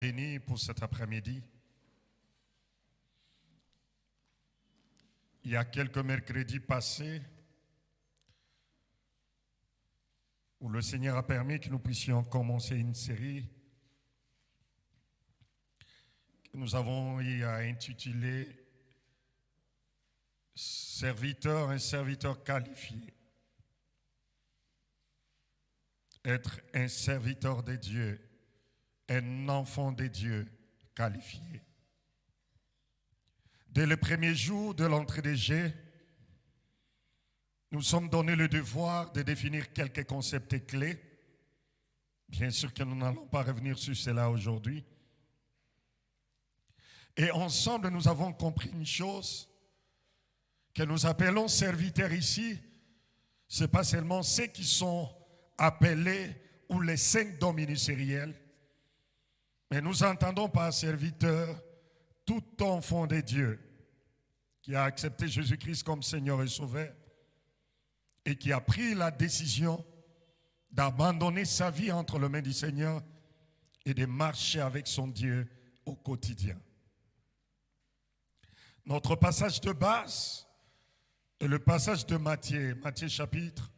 Béni pour cet après-midi. Il y a quelques mercredis passés où le Seigneur a permis que nous puissions commencer une série que nous avons eu à intituler Serviteur, un serviteur qualifié. Être un serviteur de Dieu, un enfant de Dieu qualifié. Dès le premier jour de l'entrée des Jeux, nous sommes donnés le devoir de définir quelques concepts clés. Bien sûr que nous n'allons pas revenir sur cela aujourd'hui. Et ensemble, nous avons compris une chose, que nous appelons serviteurs ici, ce n'est pas seulement ceux qui sont appelés ou les 5 dons ministériels, mais nous entendons par serviteur tout enfant de Dieu qui a accepté Jésus-Christ comme Seigneur et Sauveur et qui a pris la décision d'abandonner sa vie entre les mains du Seigneur et de marcher avec son Dieu au quotidien. Notre passage de base est le passage de Matthieu, Matthieu chapitre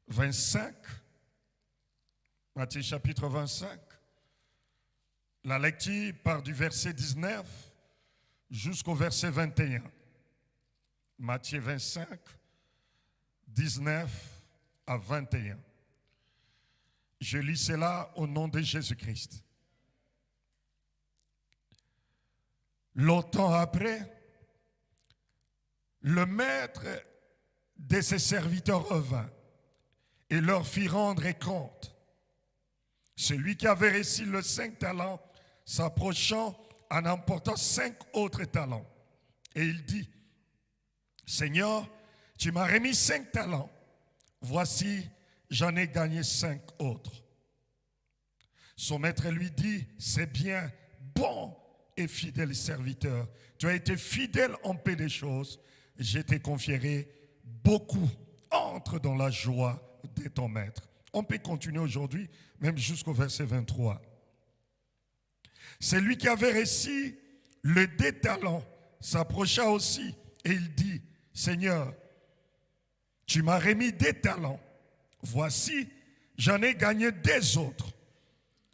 25. Matthieu chapitre 25. La lecture part du verset 19 jusqu'au verset 21. Matthieu 25, 19 à 21. Je lis cela au nom de Jésus-Christ. Longtemps après, le maître de ses serviteurs revint et leur fit rendre compte. Celui qui avait reçu les 5 talents s'approchant en emportant 5 autres talents. Et il dit, Seigneur, tu m'as remis 5 talents. Voici, j'en ai gagné 5 autres. Son maître lui dit, c'est bien, bon et fidèle serviteur. Tu as été fidèle en peu de choses. Je t'ai conféré beaucoup. Entre dans la joie de ton maître. On peut continuer aujourd'hui, même jusqu'au verset 23. Celui qui avait reçu le 2 talents s'approcha aussi et il dit, Seigneur, tu m'as remis 2 talents. Voici, j'en ai gagné 2 autres.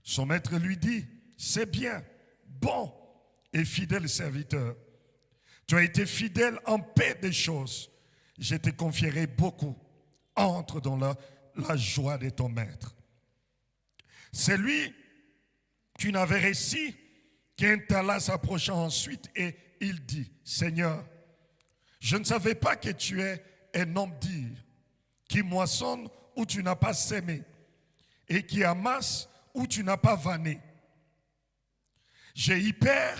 Son maître lui dit, c'est bien, bon et fidèle serviteur. Tu as été fidèle en peu de choses. Je t'ai conféré beaucoup. Entre dans la joie de ton maître. C'est lui qui n'avait reçu qu'un talent s'approcha ensuite et il dit, Seigneur, je ne savais pas que tu es un homme dur, qui moissonne où tu n'as pas sémé et qui amasse où tu n'as pas vanné. J'ai eu peur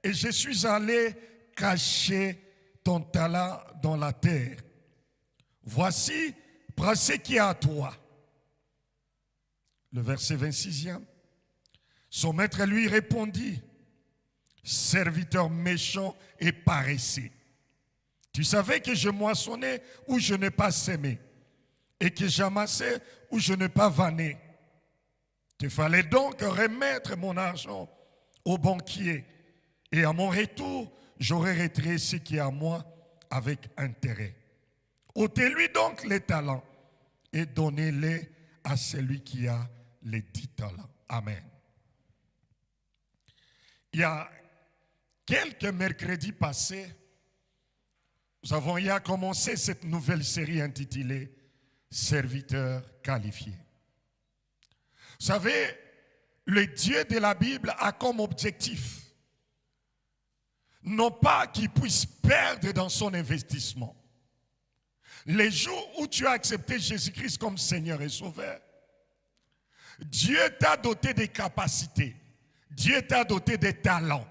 et je suis allé cacher ton talent dans la terre. Voici, prends ce qui est à toi. Le verset 26e. Son maître lui répondit, serviteur méchant et paresseux. Tu savais que je moissonnais où je n'ai pas sémé et que j'amassais où je n'ai pas vanné. Il fallait donc remettre mon argent au banquier et à mon retour, j'aurais retiré ce qui est à moi avec intérêt. Ôtez-lui donc les talents et donnez-les à celui qui a les 10 talents. Amen. Il y a quelques mercredis passés, nous avons eu à commencer cette nouvelle série intitulée Serviteurs qualifiés. Vous savez, le Dieu de la Bible a comme objectif non pas qu'il puisse perdre dans son investissement. Les jours où tu as accepté Jésus-Christ comme Seigneur et Sauveur, Dieu t'a doté des capacités. Dieu t'a doté des talents.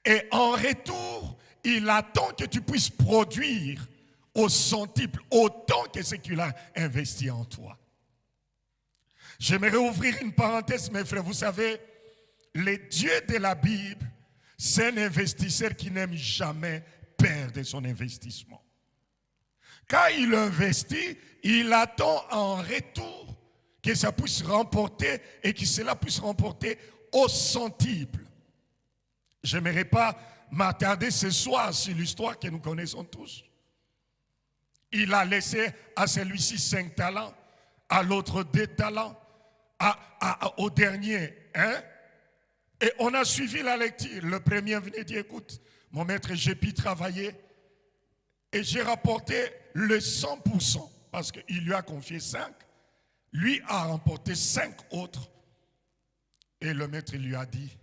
Et en retour, il attend que tu puisses produire au centuple autant que ce qu'il a investi en toi. J'aimerais ouvrir une parenthèse, mes frères. Vous savez, le Dieu de la Bible, c'est un investisseur qui n'aime jamais perdre son investissement. Quand il investit, il attend en retour que ça puisse remporter et que cela puisse remporter au centuple. Je n'aimerais pas m'attarder ce soir sur l'histoire que nous connaissons tous. Il a laissé à celui-ci 5 talents, à l'autre 2 talents, au dernier 1. Et on a suivi la lecture. Le premier venait dire, écoute, mon maître, j'ai pu travailler et j'ai rapporté le 100% parce qu'il lui a confié 5. Lui a remporté 5 autres. Et le maître lui a dit,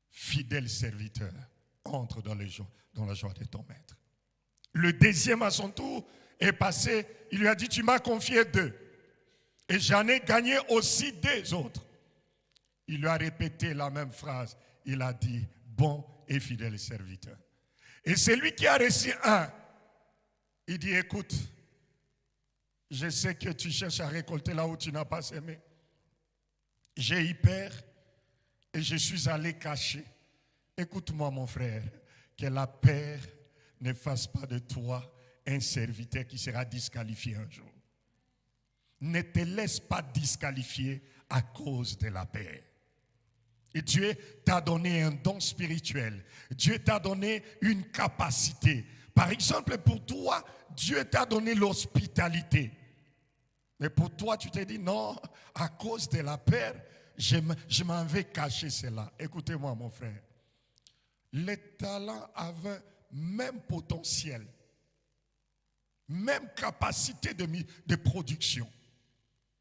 fidèle serviteur, entre dans la joie de ton maître. Le deuxième à son tour est passé, il lui a dit, tu m'as confié 2. Et j'en ai gagné aussi 2 autres. Il lui a répété la même phrase. Il a dit, bon et fidèle serviteur. Et celui qui a reçu 1, il dit, écoute, je sais que tu cherches à récolter là où tu n'as pas semé. J'ai eu peur et je suis allé cacher. Écoute-moi mon frère, que la peur ne fasse pas de toi un serviteur qui sera disqualifié un jour. Ne te laisse pas disqualifier à cause de la peur. Et Dieu t'a donné un don spirituel. Dieu t'a donné une capacité. Par exemple, pour toi, Dieu t'a donné l'hospitalité. Mais pour toi, tu t'es dit, non, à cause de la peur, je m'en vais cacher cela. Écoutez-moi, mon frère. Les talents avaient même potentiel, même capacité de production.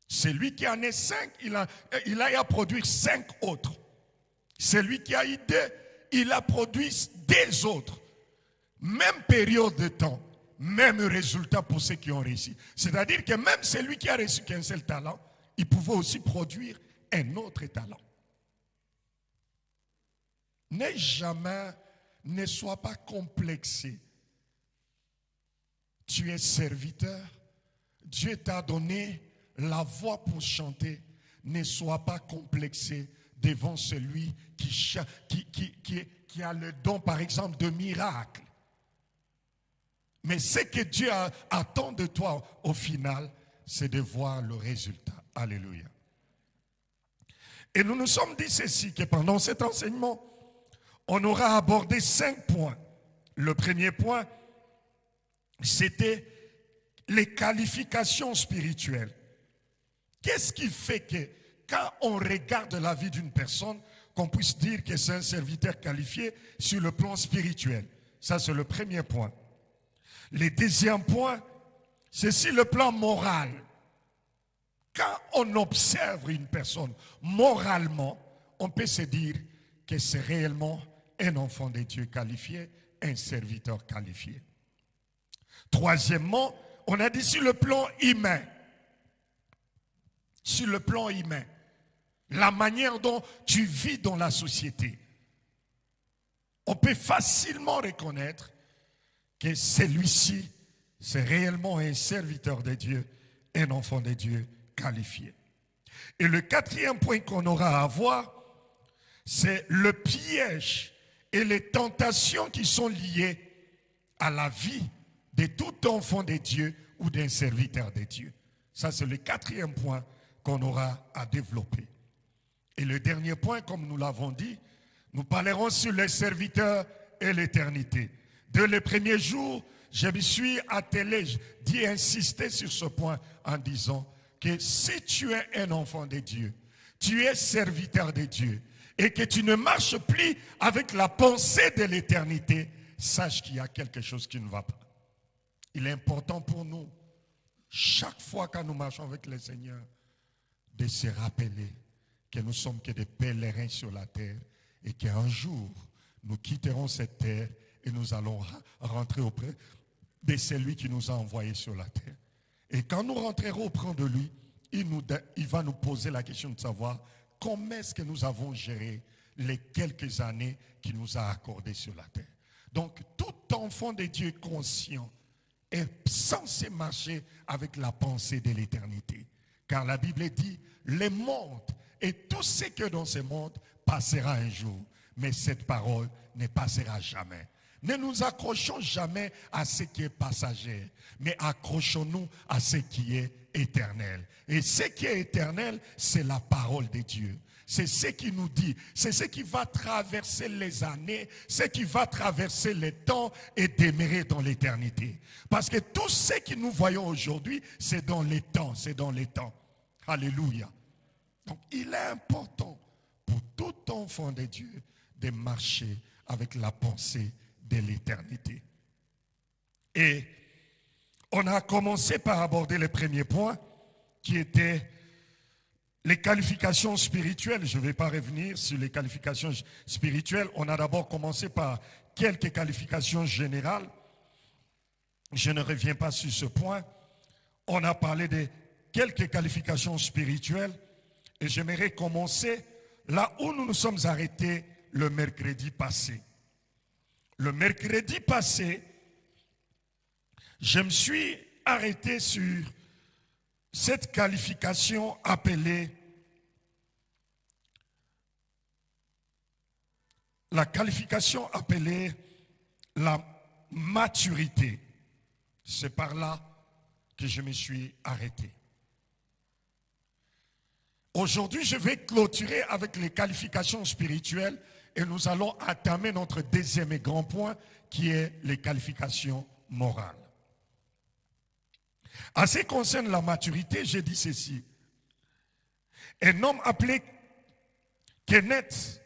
Celui qui en est 5, il a à produire 5 autres. Celui qui a eu 2, il a produit 2 autres. Même période de temps, même résultat pour ceux qui ont réussi. C'est-à-dire que même celui qui a reçu qu'un seul talent, il pouvait aussi produire un autre talent. Ne sois pas complexé. Tu es serviteur. Dieu t'a donné la voix pour chanter. Ne sois pas complexé devant celui qui a le don, par exemple, de miracle. Mais ce que Dieu attend de toi au final, c'est de voir le résultat. Alléluia. Et nous nous sommes dit ceci, que pendant cet enseignement, on aura abordé 5 points. Le premier point, c'était les qualifications spirituelles. Qu'est-ce qui fait que quand on regarde la vie d'une personne, qu'on puisse dire que c'est un serviteur qualifié sur le plan spirituel? Ça, c'est le premier point. Le deuxième point, c'est sur le plan moral. Quand on observe une personne moralement, on peut se dire que c'est réellement un enfant de Dieu qualifié, un serviteur qualifié. Troisièmement, on a dit sur le plan humain. Sur le plan humain. La manière dont tu vis dans la société. On peut facilement reconnaître que celui-ci, c'est réellement un serviteur de Dieu, un enfant de Dieu qualifié. Et le quatrième point qu'on aura à voir, c'est le piège et les tentations qui sont liées à la vie de tout enfant de Dieu ou d'un serviteur de Dieu. Ça, c'est le quatrième point qu'on aura à développer. Et le dernier point, comme nous l'avons dit, nous parlerons sur les serviteurs et l'éternité. Dès les premiers jours, je me suis attelé d'y insister sur ce point en disant que si tu es un enfant de Dieu, tu es serviteur de Dieu, et que tu ne marches plus avec la pensée de l'éternité, sache qu'il y a quelque chose qui ne va pas. Il est important pour nous, chaque fois que nous marchons avec le Seigneur, de se rappeler que nous sommes que des pèlerins sur la terre et qu'un jour, nous quitterons cette terre et nous allons rentrer auprès de celui qui nous a envoyés sur la terre. Et quand nous rentrerons auprès de lui, il va nous poser la question de savoir comment est-ce que nous avons géré les quelques années qu'il nous a accordées sur la terre. Donc, tout enfant de Dieu conscient est censé marcher avec la pensée de l'éternité. Car la Bible dit, le monde et tout ce que dans ce monde passera un jour. Mais cette parole ne passera jamais. Ne nous accrochons jamais à ce qui est passager, mais accrochons-nous à ce qui est éternel. Et ce qui est éternel, c'est la parole de Dieu. C'est ce qui nous dit, c'est ce qui va traverser les années, ce qui va traverser les temps et demeurer dans l'éternité. Parce que tout ce que nous voyons aujourd'hui, c'est dans les temps, c'est dans les temps. Alléluia. Donc il est important pour tout enfant de Dieu de marcher avec la pensée de l'éternité. Et on a commencé par aborder le premier point qui était les qualifications spirituelles. Je ne vais pas revenir sur les qualifications spirituelles. On a d'abord commencé par quelques qualifications générales. Je ne reviens pas sur ce point. On a parlé de quelques qualifications spirituelles. Et j'aimerais commencer là où nous nous sommes arrêtés le mercredi passé. Le mercredi passé, je me suis arrêté sur cette qualification appelée la maturité. C'est par là que je me suis arrêté. Aujourd'hui, je vais clôturer avec les qualifications spirituelles et nous allons entamer notre deuxième et grand point qui est les qualifications morales. En ce qui concerne la maturité, j'ai dit ceci. Un homme appelé Kenneth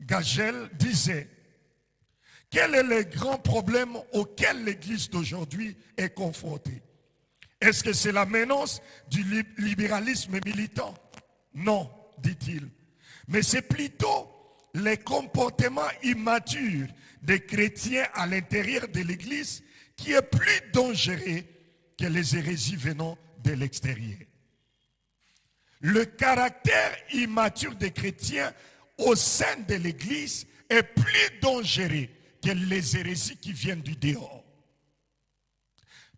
Gagel disait: quel est le grand problème auquel l'Église d'aujourd'hui est confrontée? Est-ce que c'est la menace du libéralisme militant? Non, dit-il. Mais c'est plutôt les comportements immatures des chrétiens à l'intérieur de l'Église qui est plus dangereux que les hérésies venant de l'extérieur. Le caractère immature des chrétiens au sein de l'Église est plus dangereux que les hérésies qui viennent du dehors.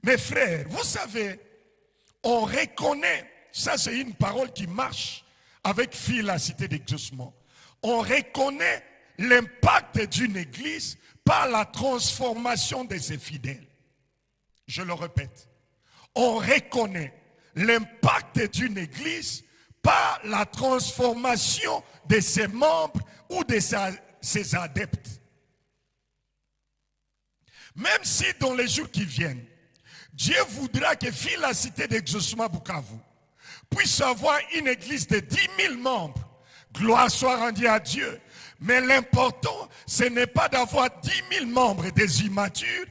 Mes frères, vous savez, on reconnaît, ça c'est une parole qui marche avec fidélité d'exaucement. On reconnaît l'impact d'une église par la transformation de ses fidèles. Je le répète, on reconnaît l'impact d'une église par la transformation de ses membres ou de ses adeptes. Même si dans les jours qui viennent, Dieu voudra que la cité d'exaucement Bukavu puisse avoir une église de 10 000 membres. Gloire soit rendue à Dieu. Mais l'important, ce n'est pas d'avoir 10 000 membres des immatures.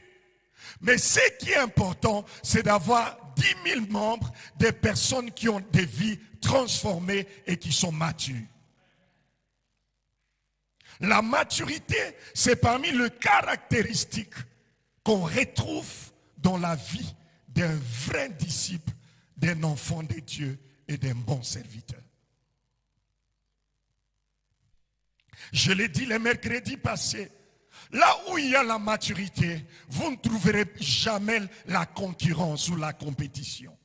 Mais ce qui est important, c'est d'avoir 10 000 membres des personnes qui ont des vies transformées et qui sont matures. La maturité, c'est parmi les caractéristiques qu'on retrouve dans la vie d'un vrai disciple, d'un enfant de Dieu et d'un bon serviteur. Je l'ai dit le mercredi passé, là où il y a la maturité, vous ne trouverez jamais la concurrence ou la compétition.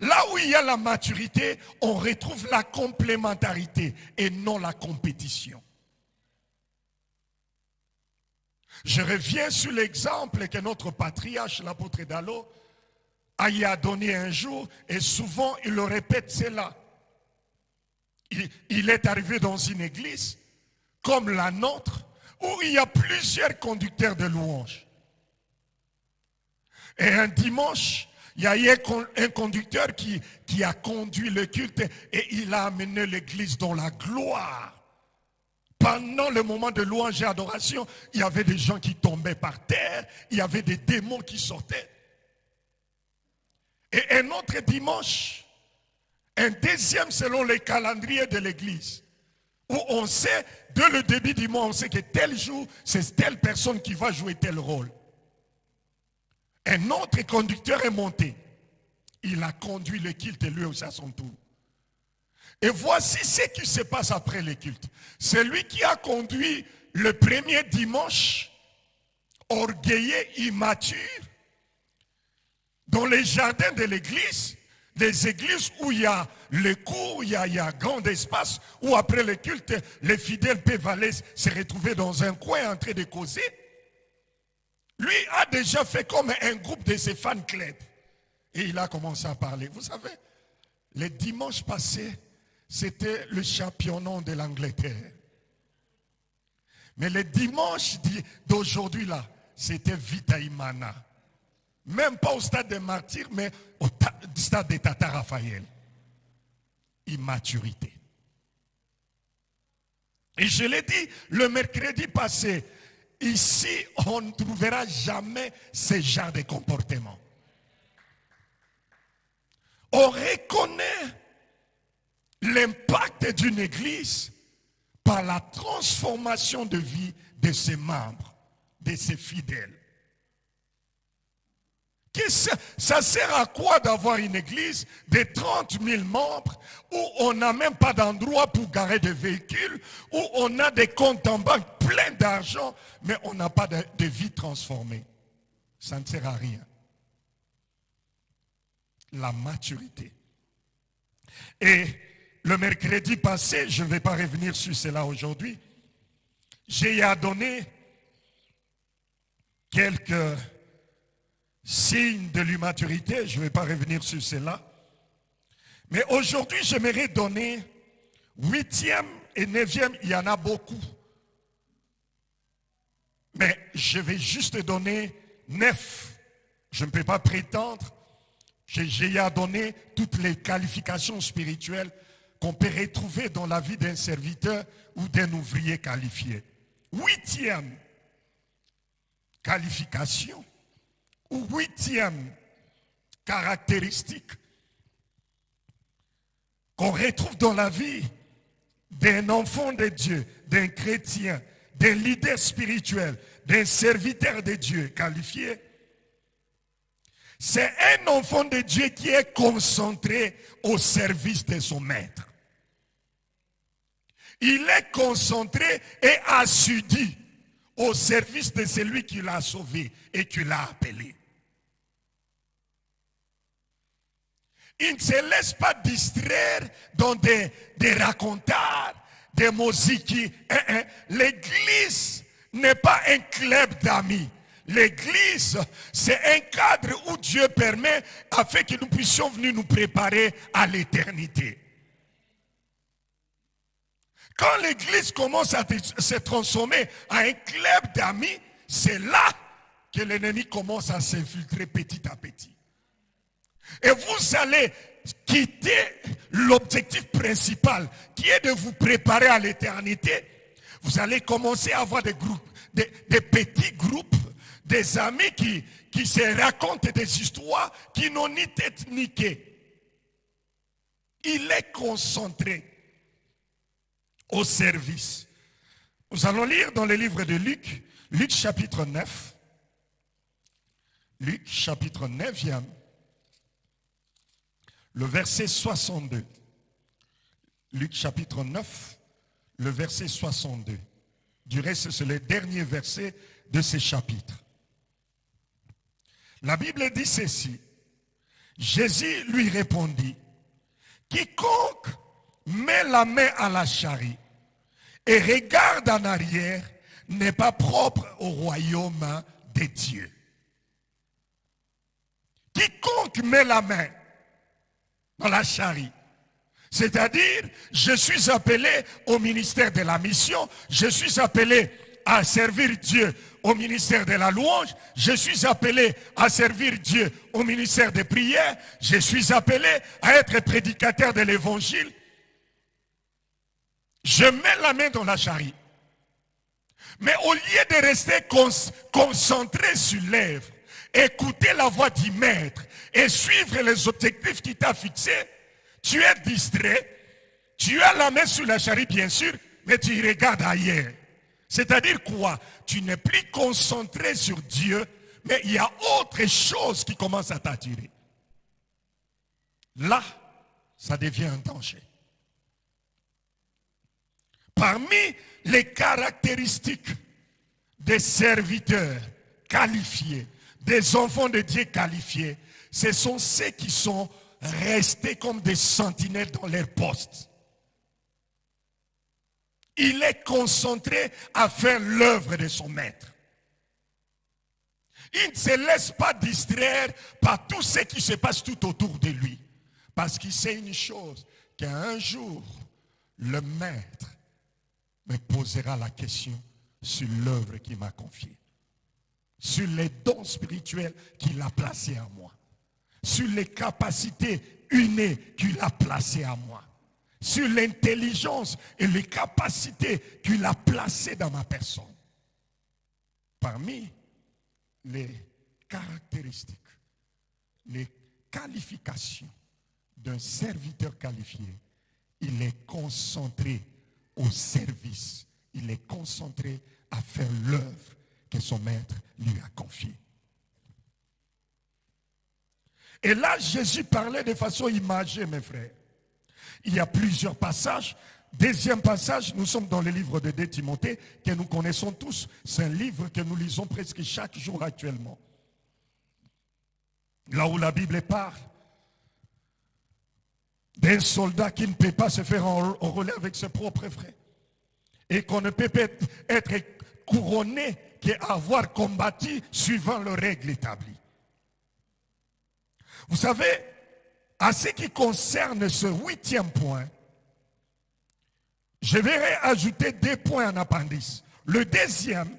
Là où il y a la maturité, on retrouve la complémentarité et non la compétition. Je reviens sur l'exemple que notre patriarche, l'apôtre Dallo, a donné un jour, et souvent il le répète cela. Il est arrivé dans une église comme la nôtre où il y a plusieurs conducteurs de louanges. Et un dimanche, il y a eu un conducteur qui a conduit le culte et il a amené l'église dans la gloire. Pendant le moment de louange et adoration, il y avait des gens qui tombaient par terre, il y avait des démons qui sortaient. Et un autre dimanche, un deuxième selon les calendriers de l'église, où on sait, dès le début du mois, on sait que tel jour, c'est telle personne qui va jouer tel rôle. Un autre conducteur est monté. Il a conduit le culte lui aussi à son tour. Et voici ce qui se passe après le culte. C'est lui qui a conduit le premier dimanche, orgueilleux, immature, dans les jardins de l'église, des églises où il y a les cours, il y a grand espace où après le culte, les fidèles peuvent aller se retrouver dans un coin en train de causer. Lui a déjà fait comme un groupe de ses fan clubs. Et il a commencé à parler. Vous savez, le dimanche passé, c'était le championnat de l'Angleterre. Mais le dimanche d'aujourd'hui là, c'était Vitaïmana. Même pas au stade des martyrs, mais au stade de Tata Raphaël. Immaturité. Et je l'ai dit le mercredi passé, ici on ne trouvera jamais ce genre de comportement. On reconnaît l'impact d'une église par la transformation de vie de ses membres, de ses fidèles. Ça sert à quoi d'avoir une église de 30 000 membres où on n'a même pas d'endroit pour garer des véhicules, où on a des comptes en banque pleins d'argent, mais on n'a pas de vie transformée? Ça ne sert à rien. La maturité. Et le mercredi passé, je ne vais pas revenir sur cela aujourd'hui, j'ai donné quelques signes de l'immaturité, je ne vais pas revenir sur cela. Mais aujourd'hui, j'aimerais donner 8e et 9e, il y en a beaucoup. Mais je vais juste donner 9. Je ne peux pas prétendre. J'ai donné toutes les qualifications spirituelles qu'on peut retrouver dans la vie d'un serviteur ou d'un ouvrier qualifié. 8e qualification ou 8e caractéristique qu'on retrouve dans la vie d'un enfant de Dieu, d'un chrétien, d'un leader spirituel, d'un serviteur de Dieu qualifié. C'est un enfant de Dieu qui est concentré au service de son maître. Il est concentré et assidu au service de celui qui l'a sauvé et qui l'a appelé. Il ne se laisse pas distraire dans des racontards, des musiques. L'église n'est pas un club d'amis. L'église, c'est un cadre où Dieu permet afin que nous puissions venir nous préparer à l'éternité. Quand l'église commence à se transformer en un club d'amis, c'est là que l'ennemi commence à s'infiltrer petit à petit. Et vous allez quitter l'objectif principal qui est de vous préparer à l'éternité. Vous allez commencer à avoir des groupes, des petits groupes, des amis qui se racontent des histoires qui n'ont ni tête ni quai. Il est concentré au service. Nous allons lire dans le livre de Luc, Luc chapitre 9. Luc chapitre 9e, le verset 62. Luc chapitre 9, le verset 62. Du reste, c'est le dernier verset de ce chapitre. La Bible dit ceci. Jésus lui répondit, quiconque met la main à la charrie et regarde en arrière n'est pas propre au royaume de Dieu. Quiconque met la main dans la charrie, c'est-à-dire je suis appelé au ministère de la mission, je suis appelé à servir Dieu au ministère de la louange, je suis appelé à servir Dieu au ministère des prières, je suis appelé à être prédicateur de l'évangile. Je mets la main dans la charrie. Mais au lieu de rester concentré sur l'œuvre, écouter la voix du maître et suivre les objectifs qu'il t'a fixés, tu es distrait, tu as la main sur la charrie bien sûr, mais tu regardes ailleurs. C'est-à-dire quoi? Tu n'es plus concentré sur Dieu, mais il y a autre chose qui commence à t'attirer. Là, ça devient un danger. Parmi les caractéristiques des serviteurs qualifiés, des enfants de Dieu qualifiés, ce sont ceux qui sont rester comme des sentinelles dans leur poste. Il est concentré à faire l'œuvre de son maître. Il ne se laisse pas distraire par tout ce qui se passe tout autour de lui. Parce qu'il sait une chose, qu'un jour, le maître me posera la question sur l'œuvre qu'il m'a confiée, sur les dons spirituels qu'il a placés en moi, sur les capacités innées qu'il a placées en moi, sur l'intelligence et les capacités qu'il a placées dans ma personne. Parmi les caractéristiques, les qualifications d'un serviteur qualifié, il est concentré au service. Il est concentré à faire l'œuvre que son maître lui a confiée. Et là, Jésus parlait de façon imagée, mes frères. Il y a plusieurs passages. Deuxième passage, nous sommes dans le livre de 2 Timothée, que nous connaissons tous. C'est un livre que nous lisons presque chaque jour actuellement. Là où la Bible parle d'un soldat qui ne peut pas se faire enrôler avec ses propres frères. Et qu'on ne peut être couronné qu'avoir combattu suivant les règles établies. Vous savez, à ce qui concerne ce 8e point, je vais ajouter 2 points en appendice. Le deuxième,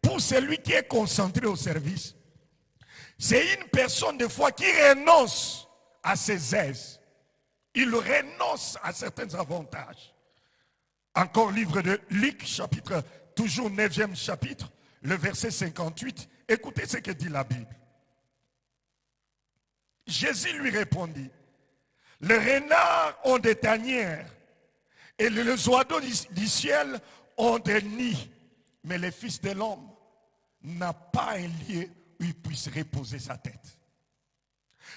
pour celui qui est concentré au service, c'est une personne de foi qui renonce à ses aises. Il renonce à certains avantages. Encore livre de Luc, chapitre, toujours 9e chapitre, le verset 58. Écoutez ce que dit la Bible. Jésus lui répondit, les renards ont des tanières et les oiseaux du ciel ont des nids, mais le Fils de l'homme n'a pas un lieu où il puisse reposer sa tête.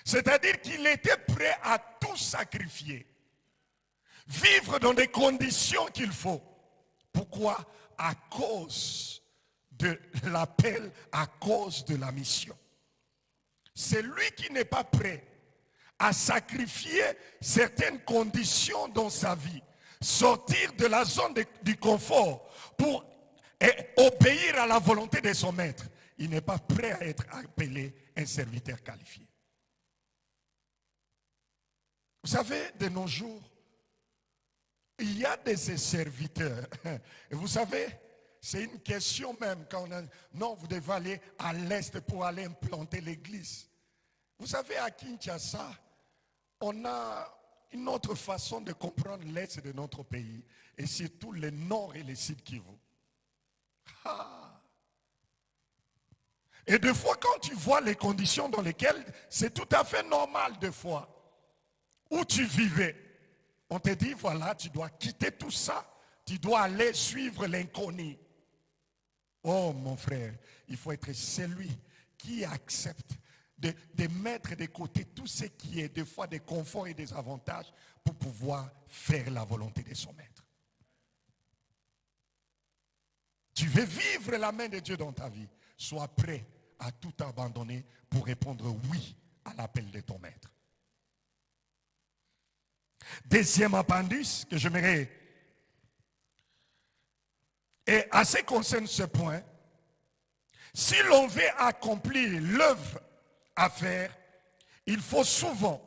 C'est-à-dire qu'il était prêt à tout sacrifier, vivre dans des conditions qu'il faut. Pourquoi? À cause de l'appel, à cause de la mission. C'est lui qui n'est pas prêt à sacrifier certaines conditions dans sa vie, sortir de la zone du confort pour obéir à la volonté de son maître. Il n'est pas prêt à être appelé un serviteur qualifié. Vous savez, de nos jours, il y a des serviteurs. Et vous savez, c'est une question même quand on a, non, vous devez aller à l'est pour aller implanter l'église. Vous savez, à Kinshasa, on a une autre façon de comprendre l'est de notre pays, et surtout le nord et le sud Kivu. Et des fois, quand tu vois les conditions dans lesquelles c'est tout à fait normal, des fois, où tu vivais, on te dit, voilà, tu dois quitter tout ça, tu dois aller suivre l'inconnu. Oh, mon frère, il faut être celui qui accepte de mettre de côté tout ce qui est des fois des conforts et des avantages pour pouvoir faire la volonté de son maître. Tu veux vivre la main de Dieu dans ta vie, sois prêt à tout abandonner pour répondre oui à l'appel de ton maître. Deuxième appendice que j'aimerais, et à ce qui concerne ce point, si l'on veut accomplir l'œuvre à faire, il faut souvent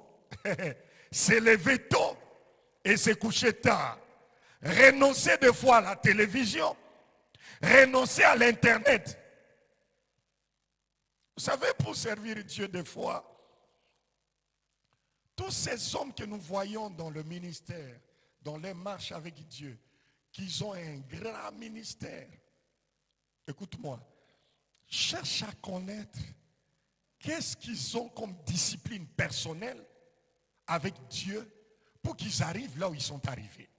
se lever tôt et se coucher tard, renoncer des fois à la télévision, renoncer à l'internet. Vous savez, pour servir Dieu des fois, tous ces hommes que nous voyons dans le ministère, dans les marches avec Dieu, qu'ils ont un grand ministère. Écoute-moi, cherche à connaître qu'est-ce qu'ils ont comme discipline personnelle avec Dieu pour qu'ils arrivent là où ils sont arrivés.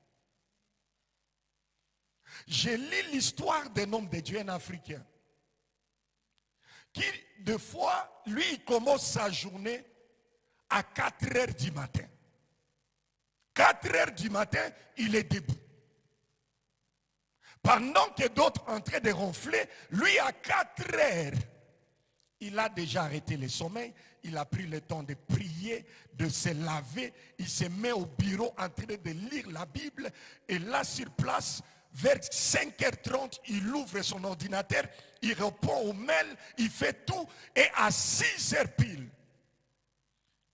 J'ai lu l'histoire d'un homme de Dieu, un Africain, qui, des fois, lui, il commence sa journée à 4 heures du matin. 4 heures du matin, il est debout. Pendant que d'autres sont en train de ronfler, lui, à 4 heures, Il a déjà arrêté le sommeil, il a pris le temps de prier, de se laver, il se met au bureau en train de lire la Bible, et là sur place, vers 5h30, il ouvre son ordinateur, il répond aux mails, il fait tout, et à 6h pile,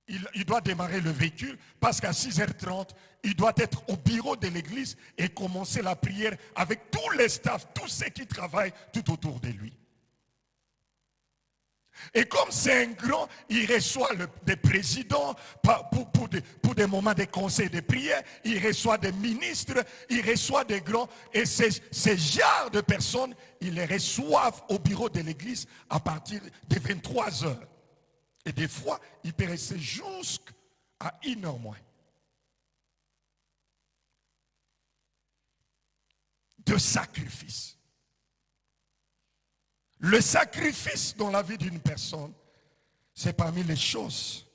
il doit démarrer le véhicule, parce qu'à 6h30, il doit être au bureau de l'église et commencer la prière avec tous les staffs, tous ceux qui travaillent tout autour de lui. Et comme c'est un grand, il reçoit des présidents pour des moments de conseil de prière, il reçoit des ministres, il reçoit des grands. Et ces genres de personnes, ils les reçoivent au bureau de l'église à partir de 23h. Et des fois, il peut rester jusqu'à 1h moins. De sacrifice. Le sacrifice dans la vie d'une personne, c'est parmi les choses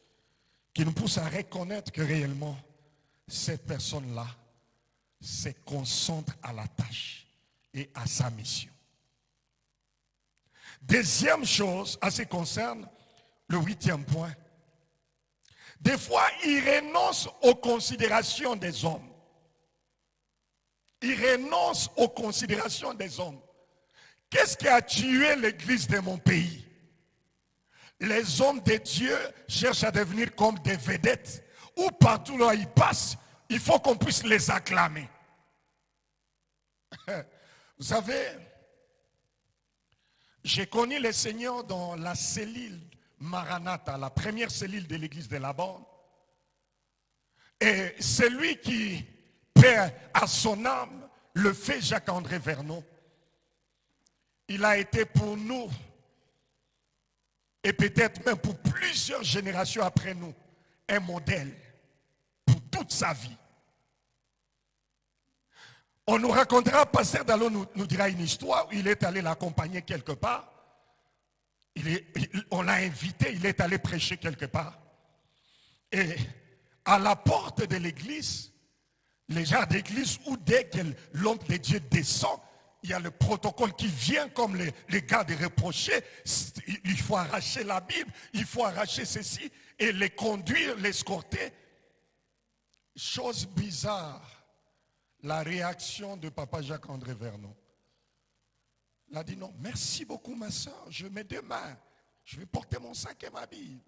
qui nous poussent à reconnaître que réellement, cette personne-là se concentre à la tâche et à sa mission. Deuxième chose, à ce qui concerne le 8e point. Des fois, il renonce aux considérations des hommes. Il renonce aux considérations des hommes. Qu'est-ce qui a tué l'église de mon pays? Les hommes de Dieu cherchent à devenir comme des vedettes. Où partout là ils passent, il faut qu'on puisse les acclamer. Vous savez, j'ai connu le Seigneur dans la cellule Maranatha, la première cellule de l'église de la Borne. Et celui qui perd à son âme le fait Jacques-André Vernon. Il a été pour nous, et peut-être même pour plusieurs générations après nous, un modèle pour toute sa vie. On nous racontera, Pasteur Dallot nous dira une histoire où il est allé l'accompagner quelque part. On l'a invité, il est allé prêcher quelque part. Et à la porte de l'église, les gens d'église où dès que l'homme de Dieu descend, il y a le protocole qui vient comme les gars de reprocher. Il faut arracher la Bible, il faut arracher ceci et les conduire, l'escorter. Chose bizarre, la réaction de papa Jacques-André Vernon. Il a dit non, merci beaucoup ma soeur, je mets deux mains, je vais porter mon sac et ma Bible.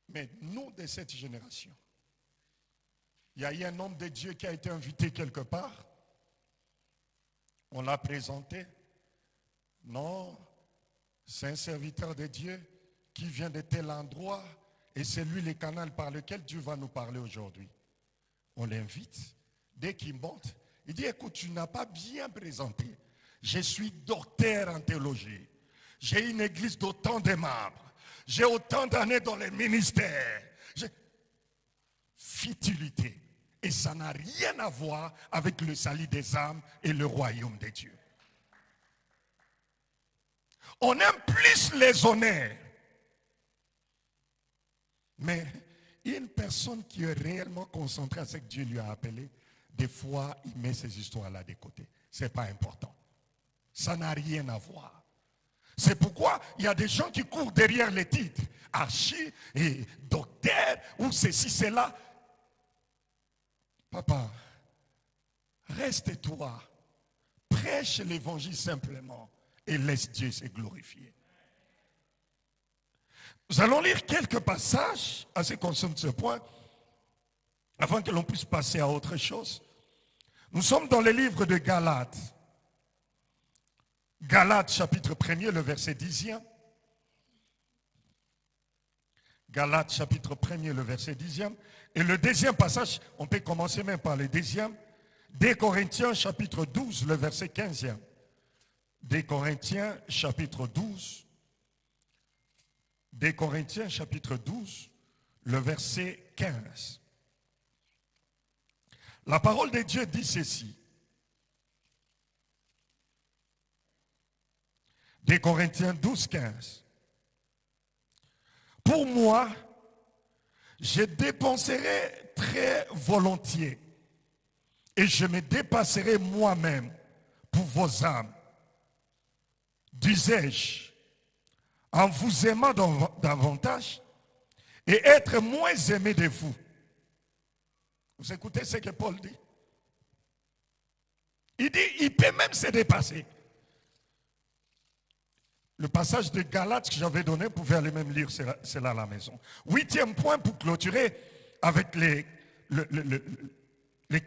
Mais nous de cette génération, il y a eu un homme de Dieu qui a été invité quelque part. On l'a présenté. Non, c'est un serviteur de Dieu qui vient de tel endroit et c'est lui le canal par lequel Dieu va nous parler aujourd'hui. On l'invite. Dès qu'il monte, il dit, écoute, tu n'as pas bien présenté. Je suis docteur en théologie. J'ai une église d'autant de membres. J'ai autant d'années dans les ministères. Futilité. Et ça n'a rien à voir avec le salut des âmes et le royaume de Dieu. On aime plus les honneurs. Mais une personne qui est réellement concentrée à ce que Dieu lui a appelé, des fois, il met ces histoires-là de côté. Ce n'est pas important. Ça n'a rien à voir. C'est pourquoi il y a des gens qui courent derrière les titres. Archi et docteur ou ceci, cela. Papa, reste toi. Prêche l'évangile simplement et laisse Dieu se glorifier. Nous allons lire quelques passages à ce qui concerne ce point avant que l'on puisse passer à autre chose. Nous sommes dans le livre de Galates. Galates chapitre 1er, le verset 10e. Galates chapitre 1er, le verset 10e. Et le deuxième passage, on peut commencer même par le deuxième. 2 Corinthiens chapitre 12, le verset 15e. 2 Corinthiens chapitre 12. 2 Corinthiens chapitre 12, le verset 15. La parole de Dieu dit ceci. 2 Corinthiens 12, 15. Pour moi, je dépenserai très volontiers et je me dépasserai moi-même pour vos âmes. disais-je, en vous aimant davantage et être moins aimé de vous. Vous écoutez ce que Paul dit? Il dit, il peut même se dépasser. Le passage de Galates que j'avais donné, vous pouvez aller même lire cela à la maison. 8e point pour clôturer avec les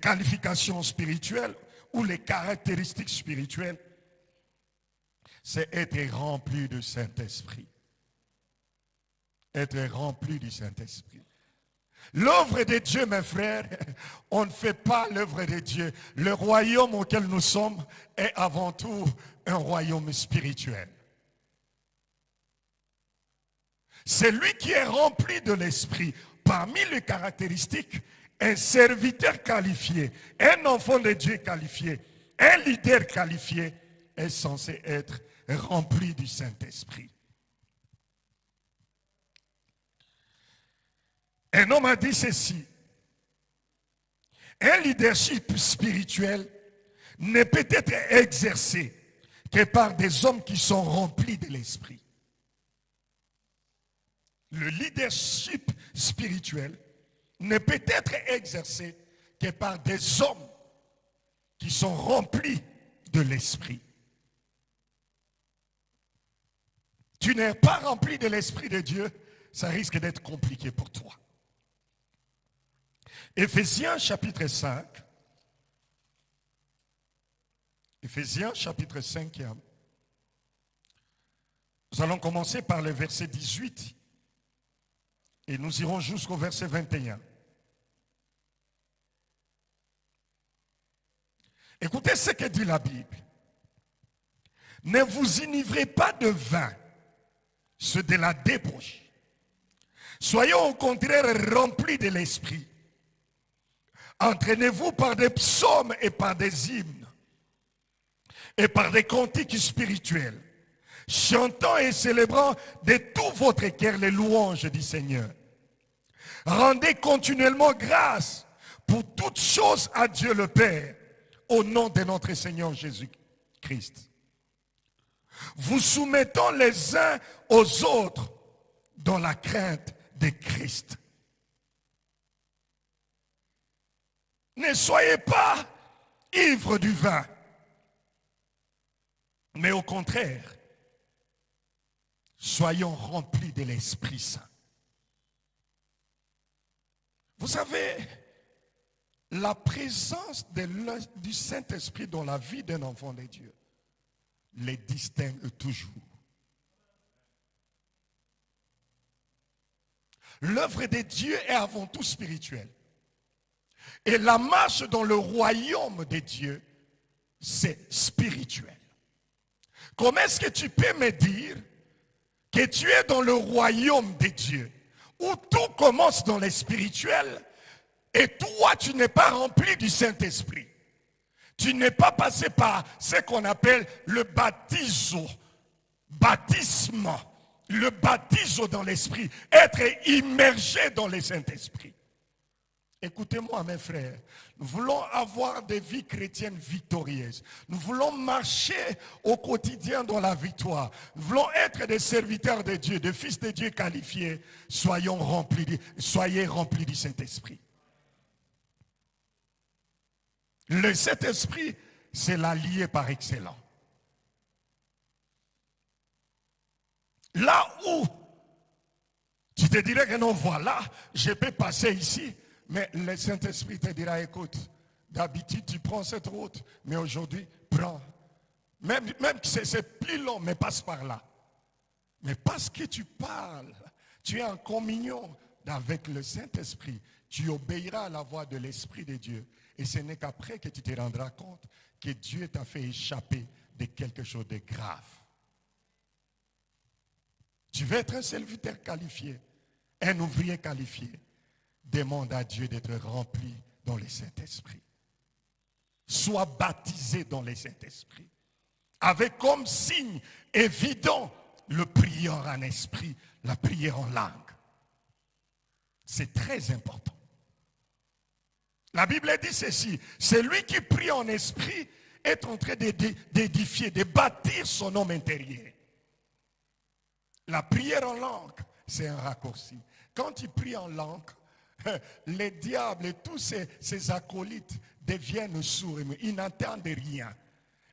qualifications spirituelles ou les caractéristiques spirituelles, c'est être rempli du Saint-Esprit. Être rempli du Saint-Esprit. L'œuvre de Dieu, mes frères, on ne fait pas l'œuvre de Dieu. Le royaume auquel nous sommes est avant tout un royaume spirituel. C'est lui qui est rempli de l'Esprit. Parmi les caractéristiques, un serviteur qualifié, un enfant de Dieu qualifié, un leader qualifié est censé être rempli du Saint-Esprit. Un homme a dit ceci: un leadership spirituel ne peut être exercé que par des hommes qui sont remplis de l'Esprit. Le leadership spirituel ne peut être exercé que par des hommes qui sont remplis de l'Esprit. Tu n'es pas rempli de l'Esprit de Dieu, ça risque d'être compliqué pour toi. Éphésiens chapitre 5. Éphésiens chapitre 5. Nous allons commencer par le verset 18 et nous irons jusqu'au verset 21. Écoutez ce que dit la Bible. Ne vous enivrez pas de vin, ce de la débauche. Soyons au contraire remplis de l'Esprit. Entraînez-vous par des psaumes et par des hymnes et par des cantiques spirituels, chantant et célébrant de tout votre cœur les louanges du Seigneur. Rendez continuellement grâce pour toutes choses à Dieu le Père, au nom de notre Seigneur Jésus-Christ. Vous soumettant les uns aux autres dans la crainte de Christ. Ne soyez pas ivres du vin, mais au contraire, soyons remplis de l'Esprit Saint. Vous savez, la présence du Saint-Esprit dans la vie d'un enfant de Dieu les distingue toujours. L'œuvre de Dieu est avant tout spirituelle. Et la marche dans le royaume de Dieu, c'est spirituel. Comment est-ce que tu peux me dire que tu es dans le royaume de Dieu, où tout commence dans le spirituel, et toi tu n'es pas rempli du Saint-Esprit? Tu n'es pas passé par ce qu'on appelle le baptisme, le baptisme dans l'esprit, être immergé dans le Saint-Esprit. Écoutez-moi mes frères, nous voulons avoir des vies chrétiennes victorieuses. Nous voulons marcher au quotidien dans la victoire. Nous voulons être des serviteurs de Dieu, des fils de Dieu qualifiés. Soyez remplis du Saint-Esprit. Le Saint-Esprit, c'est l'allié par excellence. Là où tu te dirais que non, voilà, je peux passer ici, mais le Saint-Esprit te dira, écoute, d'habitude tu prends cette route, mais aujourd'hui, prends. Même que c'est plus long, mais passe par là. Mais parce que tu parles, tu es en communion avec le Saint-Esprit, tu obéiras à la voix de l'Esprit de Dieu. Et ce n'est qu'après que tu te rendras compte que Dieu t'a fait échapper de quelque chose de grave. Tu veux être un serviteur qualifié, un ouvrier qualifié. Demande à Dieu d'être rempli dans le Saint-Esprit. Sois baptisé dans le Saint-Esprit. Avec comme signe évident le prière en esprit, la prière en langue. C'est très important. La Bible dit ceci: celui qui prie en esprit est en train d'édifier, de bâtir son homme intérieur. La prière en langue, c'est un raccourci. Quand il prie en langue, les diables et tous ces acolytes deviennent sourds. Ils n'entendent rien.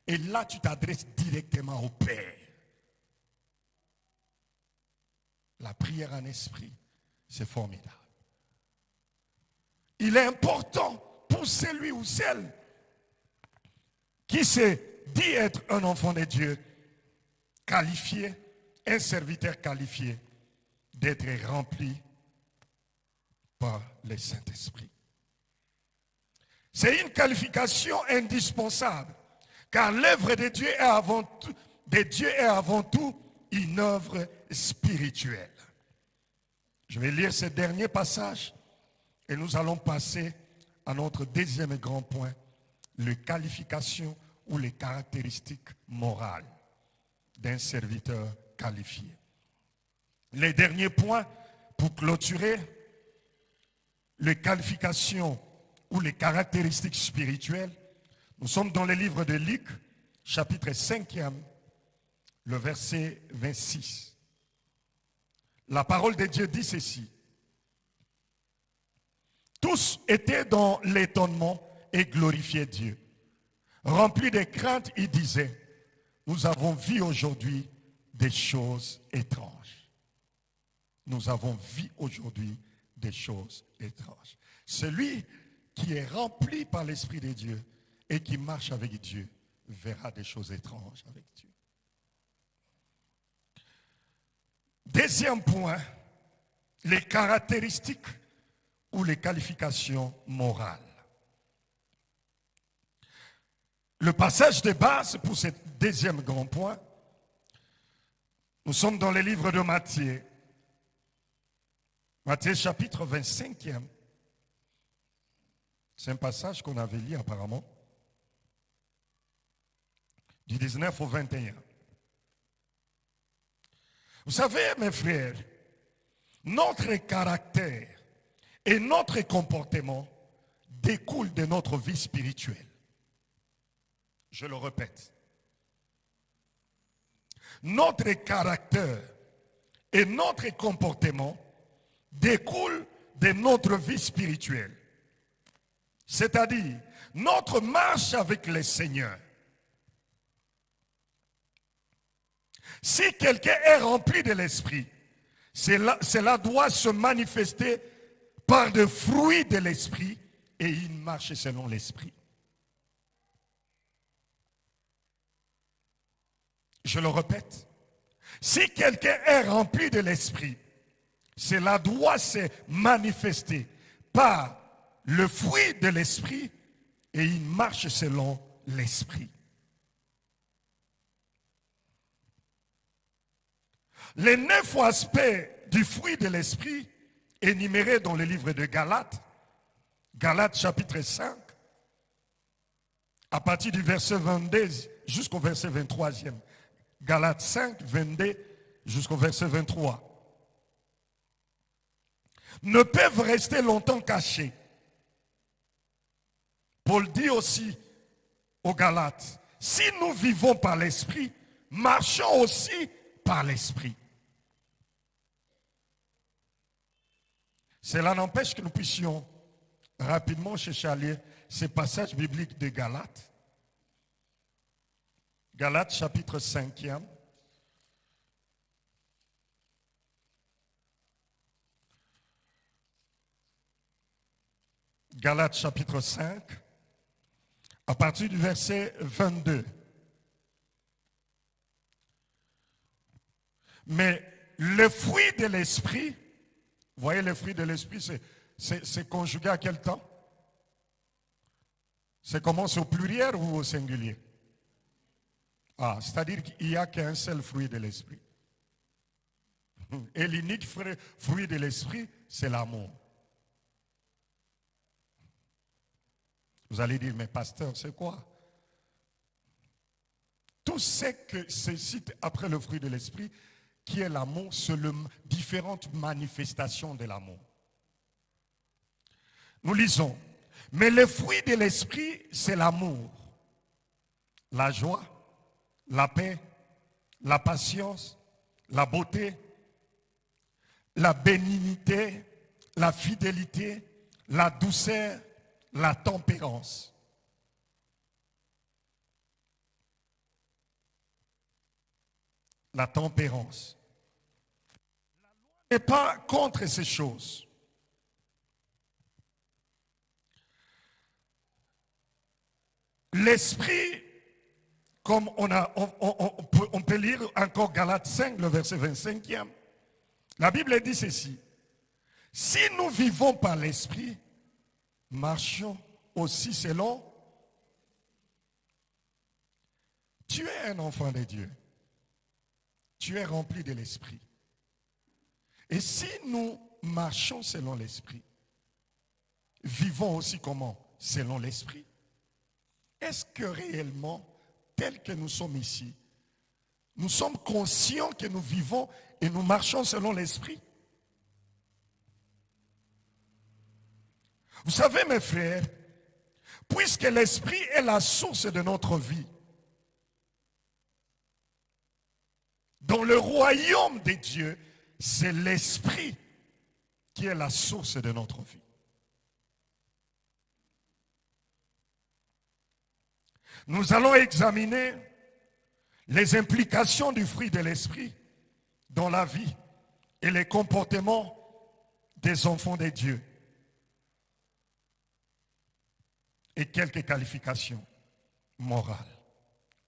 Et là, tu t'adresses directement au Père. La prière en esprit, c'est formidable. Il est important pour celui ou celle qui se dit être un enfant de Dieu, qualifié, un serviteur qualifié, d'être rempli par le Saint-Esprit. C'est une qualification indispensable, car l'œuvre de Dieu est avant tout une œuvre spirituelle. Je vais lire ce dernier passage et nous allons passer à notre deuxième grand point, les qualifications ou les caractéristiques morales d'un serviteur qualifié. Les derniers points pour clôturer, les qualifications ou les caractéristiques spirituelles. Nous sommes dans le livre de Luc, chapitre 5e, le verset 26. La parole de Dieu dit ceci. Tous étaient dans l'étonnement et glorifiaient Dieu. Remplis de crainte, ils disaient, nous avons vu aujourd'hui des choses étranges. Nous avons vu aujourd'hui des choses étranges. Celui qui est rempli par l'Esprit de Dieu et qui marche avec Dieu verra des choses étranges avec Dieu. Deuxième point, les caractéristiques ou les qualifications morales. Le passage de base pour ce deuxième grand point, nous sommes dans le livre de Matthieu. Matthieu chapitre 25e. C'est un passage qu'on avait lu apparemment. Du 19 au 21. Vous savez, mes frères, notre caractère et notre comportement découlent de notre vie spirituelle. Je le répète. Notre caractère et notre comportement découlent de notre vie spirituelle. C'est-à-dire, notre marche avec le Seigneur. Si quelqu'un est rempli de l'Esprit, cela doit se manifester par des fruits de l'Esprit et il marche selon l'Esprit. Je le répète. Si quelqu'un est rempli de l'Esprit, cela doit se manifester par le fruit de l'Esprit et il marche selon l'Esprit. Les 9 aspects du fruit de l'Esprit énumérés dans le livre de Galates, Galates chapitre 5, à partir du verset 22 jusqu'au verset 23e. Galates 5, 22 jusqu'au verset 23. Ne peuvent rester longtemps cachés. Paul dit aussi aux Galates, si nous vivons par l'Esprit, marchons aussi par l'Esprit. Cela n'empêche que nous puissions rapidement chercher à lire ces passages bibliques de Galates. Galates chapitre 5e. Galates chapitre 5, à partir du verset 22. Mais le fruit de l'esprit, vous voyez le fruit de l'esprit, c'est conjugué à quel temps? C'est commence au pluriel ou au singulier? Ah, c'est-à-dire qu'il n'y a qu'un seul fruit de l'esprit. Et l'unique fruit de l'esprit, c'est l'amour. Vous allez dire, mais pasteur, c'est quoi? Tout ce que se cite après le fruit de l'esprit, qui est l'amour, c'est les différentes manifestations de l'amour. Nous lisons, mais le fruit de l'esprit, c'est l'amour, la joie, la paix, la patience, la beauté, la bénignité, la fidélité, la douceur, la tempérance. La tempérance. n'est pas contre ces choses. L'esprit, comme on peut lire encore Galates 5, le verset 25e, la Bible dit ceci: si nous vivons par l'esprit, marchons aussi selon. Tu es un enfant de Dieu. Tu es rempli de l'esprit. Et si nous marchons selon l'esprit, vivons aussi comment? Selon l'esprit. Est-ce que réellement, tel que nous sommes ici, nous sommes conscients que nous vivons et nous marchons selon l'esprit? Vous savez, mes frères, puisque l'esprit est la source de notre vie, dans le royaume de Dieu, c'est l'esprit qui est la source de notre vie. Nous allons examiner les implications du fruit de l'esprit dans la vie et les comportements des enfants de Dieu. Et quelques qualifications morales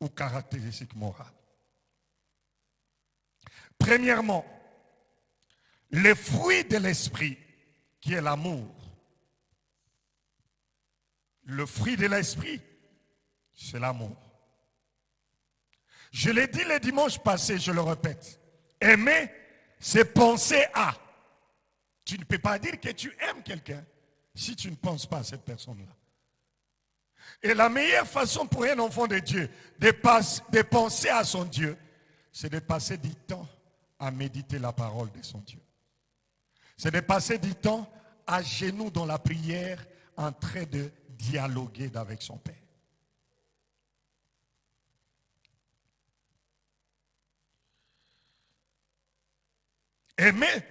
ou caractéristiques morales. Premièrement, le fruit de l'esprit qui est l'amour. Le fruit de l'esprit, c'est l'amour. Je l'ai dit le dimanche passé, je le répète. Aimer, c'est penser à. Tu ne peux pas dire que tu aimes quelqu'un si tu ne penses pas à cette personne-là. Et la meilleure façon pour un enfant de Dieu de penser à son Dieu, c'est de passer du temps à méditer la parole de son Dieu. C'est de passer du temps à genoux dans la prière en train de dialoguer avec son Père. Aimer,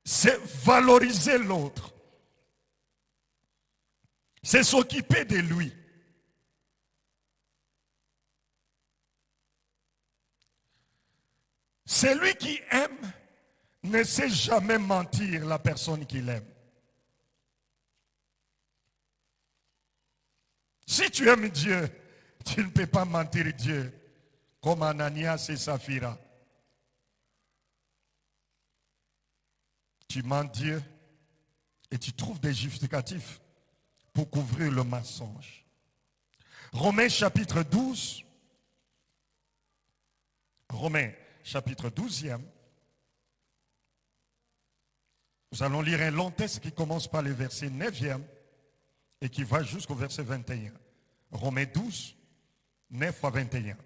c'est valoriser l'autre. C'est s'occuper de lui. Celui qui aime ne sait jamais mentir la personne qu'il aime. Si tu aimes Dieu, tu ne peux pas mentir Dieu, comme Ananias et Saphira. Tu mens Dieu et tu trouves des justificatifs pour couvrir le mensonge. Romains chapitre 12. Romains chapitre 12e. Nous allons lire un long texte qui commence par le verset 9e et qui va jusqu'au verset 21. Romains 12, 9 à 21.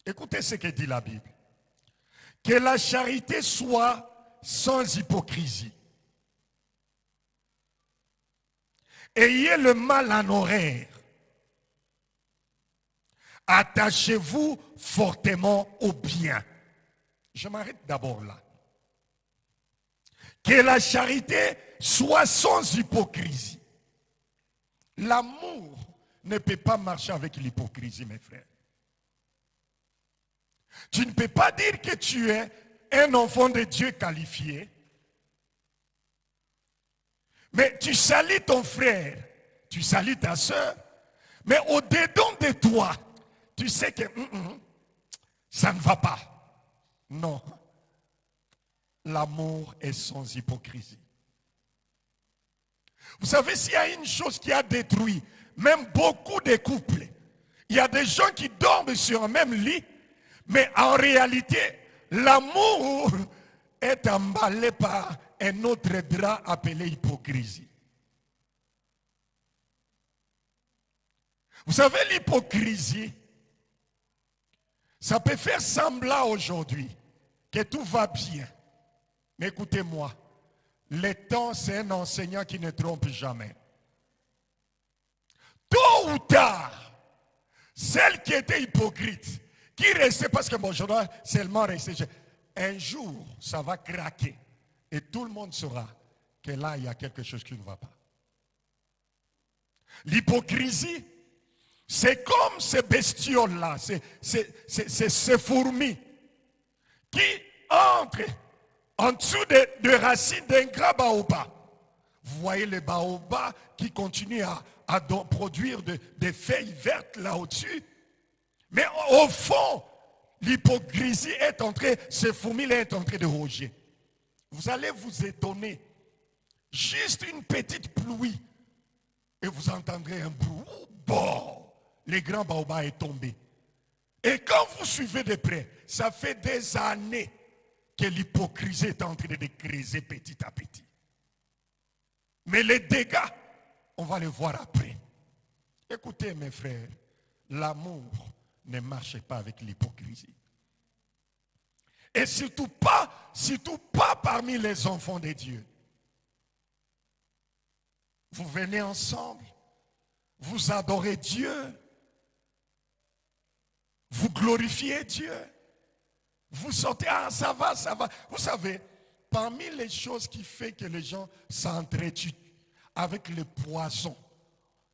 Écoutez ce que dit la Bible. Que la charité soit sans hypocrisie. Ayez le mal en horreur. Attachez-vous fortement au bien. Je m'arrête d'abord là. Que la charité soit sans hypocrisie. L'amour ne peut pas marcher avec l'hypocrisie, mes frères. Tu ne peux pas dire que tu es un enfant de Dieu qualifié, mais tu salues ton frère, tu salues ta soeur, mais au-dedans de toi, tu sais que ça ne va pas. Non. L'amour est sans hypocrisie. Vous savez, s'il y a une chose qui a détruit même beaucoup de couples, il y a des gens qui dorment sur un même lit, mais en réalité, l'amour est emballé par un autre drap appelé hypocrisie. Vous savez, l'hypocrisie, ça peut faire semblant aujourd'hui que tout va bien. Mais écoutez-moi, le temps, c'est un enseignant qui ne trompe jamais. Tôt ou tard, celle qui était hypocrite, qui restait parce que bon, je dois seulement rester. Un jour, ça va craquer et tout le monde saura que là, il y a quelque chose qui ne va pas. L'hypocrisie, c'est comme ces bestioles-là, ces fourmis qui entrent en dessous de racines d'un grand baobab. Vous voyez les baobabs qui continuent à produire des feuilles vertes là au-dessus. Mais au fond, l'hypocrisie est en train, ces fourmis-là est en train de roger. Vous allez vous étonner. Juste une petite pluie et vous entendrez un bruit. Bon, le grand baobab est tombé. Et quand vous suivez de près, ça fait des années que l'hypocrisie est en train de décréser petit à petit. Mais les dégâts, on va les voir après. Écoutez mes frères, l'amour ne marche pas avec l'hypocrisie. Et surtout pas parmi les enfants de Dieu. Vous venez ensemble, vous adorez Dieu, vous glorifiez Dieu, vous sortez, ça va. Vous savez, parmi les choses qui font que les gens s'entretuent avec le poison,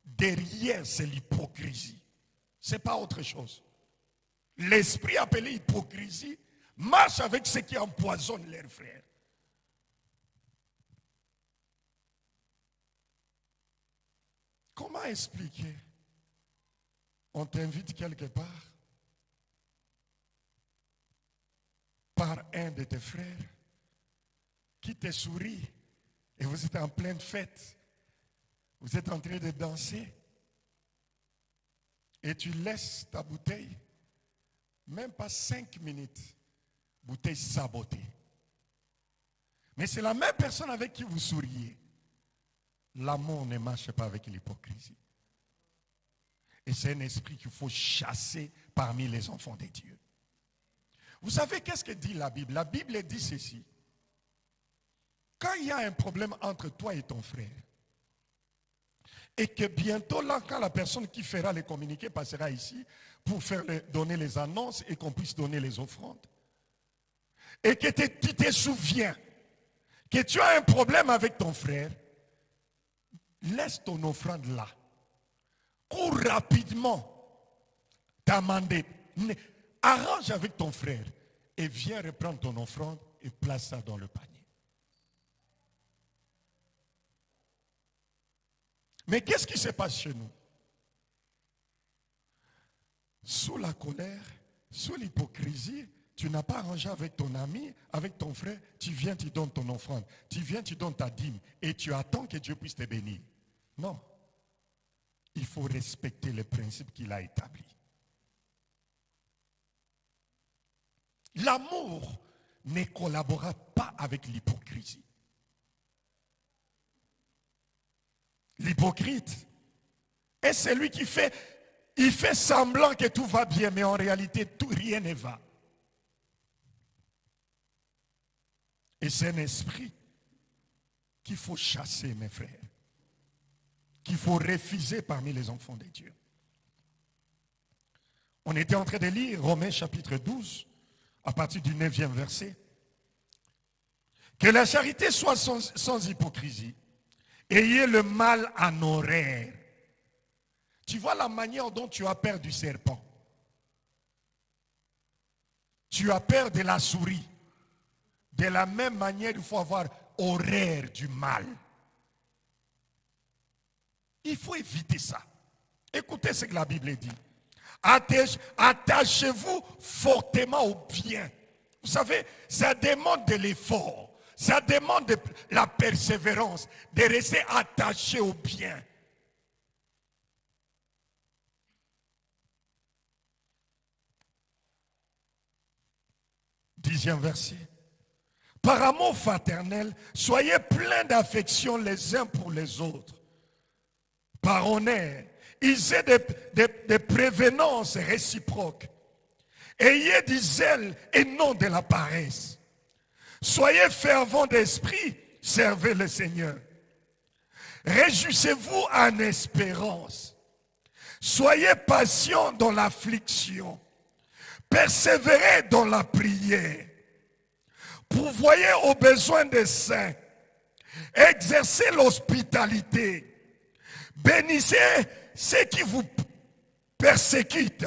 derrière c'est l'hypocrisie. Ce n'est pas autre chose. L'esprit appelé hypocrisie marche avec ceux qui empoisonnent leurs frères. Comment expliquer? On t'invite quelque part par un de tes frères qui te sourit et vous êtes en pleine fête. Vous êtes en train de danser et tu laisses ta bouteille, même pas 5 minutes, bouteille sabotée. Mais c'est la même personne avec qui vous souriez. L'amour ne marche pas avec l'hypocrisie. Et c'est un esprit qu'il faut chasser parmi les enfants de Dieu. Vous savez qu'est-ce que dit la Bible? La Bible dit ceci. Quand il y a un problème entre toi et ton frère, et que bientôt là, quand la personne qui fera les communiqués passera ici pour donner les annonces et qu'on puisse donner les offrandes, et que tu te souviens que tu as un problème avec ton frère, laisse ton offrande là. Cours rapidement t'amender. Arrange avec ton frère et viens reprendre ton offrande et place ça dans le panier. Mais qu'est-ce qui se passe chez nous? Sous la colère, sous l'hypocrisie, tu n'as pas arrangé avec ton ami, avec ton frère, tu viens, tu donnes ton offrande, tu viens, tu donnes ta dîme et tu attends que Dieu puisse te bénir. Non. Il faut respecter les principes qu'il a établis. L'amour ne collabora pas avec l'hypocrisie. L'hypocrite est celui qui fait semblant que tout va bien, mais en réalité, rien ne va. Et c'est un esprit qu'il faut chasser, mes frères, qu'il faut refuser parmi les enfants de Dieu. On était en train de lire Romains chapitre 12, à partir du 9e verset. Que la charité soit sans hypocrisie. Ayez le mal en horaire. Tu vois la manière dont tu as peur du serpent. Tu as peur de la souris. De la même manière, il faut avoir horreur du mal. Il faut éviter ça. Écoutez ce que la Bible dit. Attachez-vous fortement au bien. Vous savez, ça demande de l'effort. Ça demande de la persévérance, de rester attaché au bien. Dixième verset. Par amour fraternel, soyez pleins d'affection les uns pour les autres. Par honneur, ayez des prévenances réciproques. Ayez du zèle et non de la paresse. Soyez fervents d'esprit, servez le Seigneur. Réjouissez-vous en espérance. Soyez patients dans l'affliction. Persévérez dans la prière. Pourvoyez aux besoins des saints. Exercez l'hospitalité. Bénissez ceux qui vous persécutent.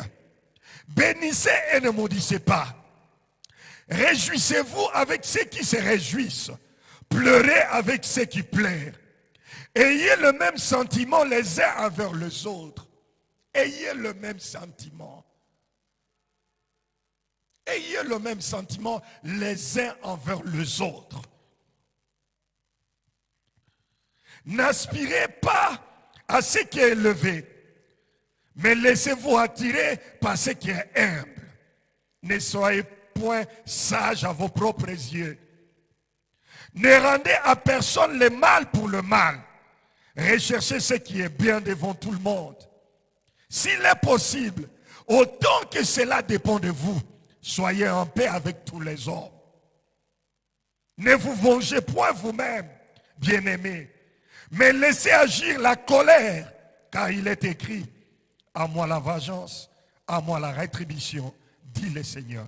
Bénissez et ne maudissez pas. Réjouissez-vous avec ceux qui se réjouissent. Pleurez avec ceux qui pleurent. Ayez le même sentiment les uns envers les autres. Ayez le même sentiment. Ayez le même sentiment les uns envers les autres. N'aspirez pas à ce qui est élevé, mais laissez-vous attirer par ce qui est humble. Ne soyez point sages à vos propres yeux. Ne rendez à personne le mal pour le mal. Recherchez ce qui est bien devant tout le monde. S'il est possible, autant que cela dépend de vous, soyez en paix avec tous les hommes. Ne vous vengez point vous-même, bien-aimés, mais laissez agir la colère, car il est écrit, à moi la vengeance, à moi la rétribution, dit le Seigneur.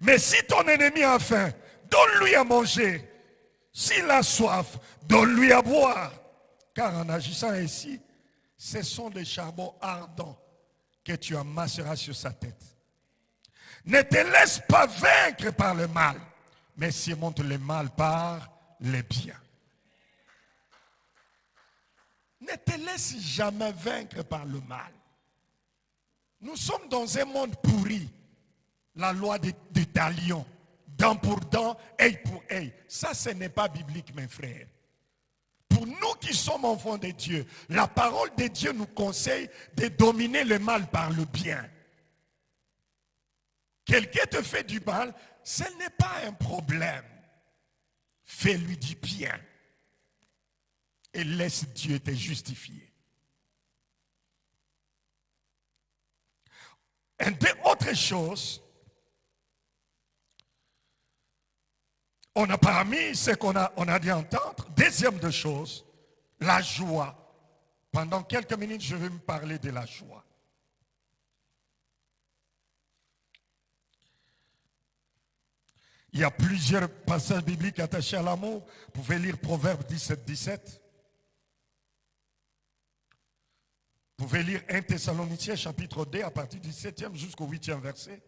Mais si ton ennemi a faim, donne-lui à manger. S'il a soif, donne-lui à boire. Car en agissant ainsi, ce sont des charbons ardents que tu amasseras sur sa tête. Ne te laisse pas vaincre par le mal, mais surmonte le mal par le bien. Ne te laisse jamais vaincre par le mal. Nous sommes dans un monde pourri. La loi des talions. Dent pour dent, œil pour œil. Ça, ce n'est pas biblique, mes frères. Pour nous qui sommes enfants de Dieu, la parole de Dieu nous conseille de dominer le mal par le bien. Quelqu'un te fait du mal, ce n'est pas un problème. Fais-lui du bien. Et laisse Dieu te justifier. Autre chose, on a parmi ce qu'on a dû entendre. Deuxième de choses, la joie. Pendant quelques minutes, je vais me parler de la joie. Il y a plusieurs passages bibliques attachés à l'amour. Vous pouvez lire Proverbe 17, 17. Vous pouvez lire 1 Thessaloniciens chapitre 2 à partir du 7e jusqu'au 8e verset.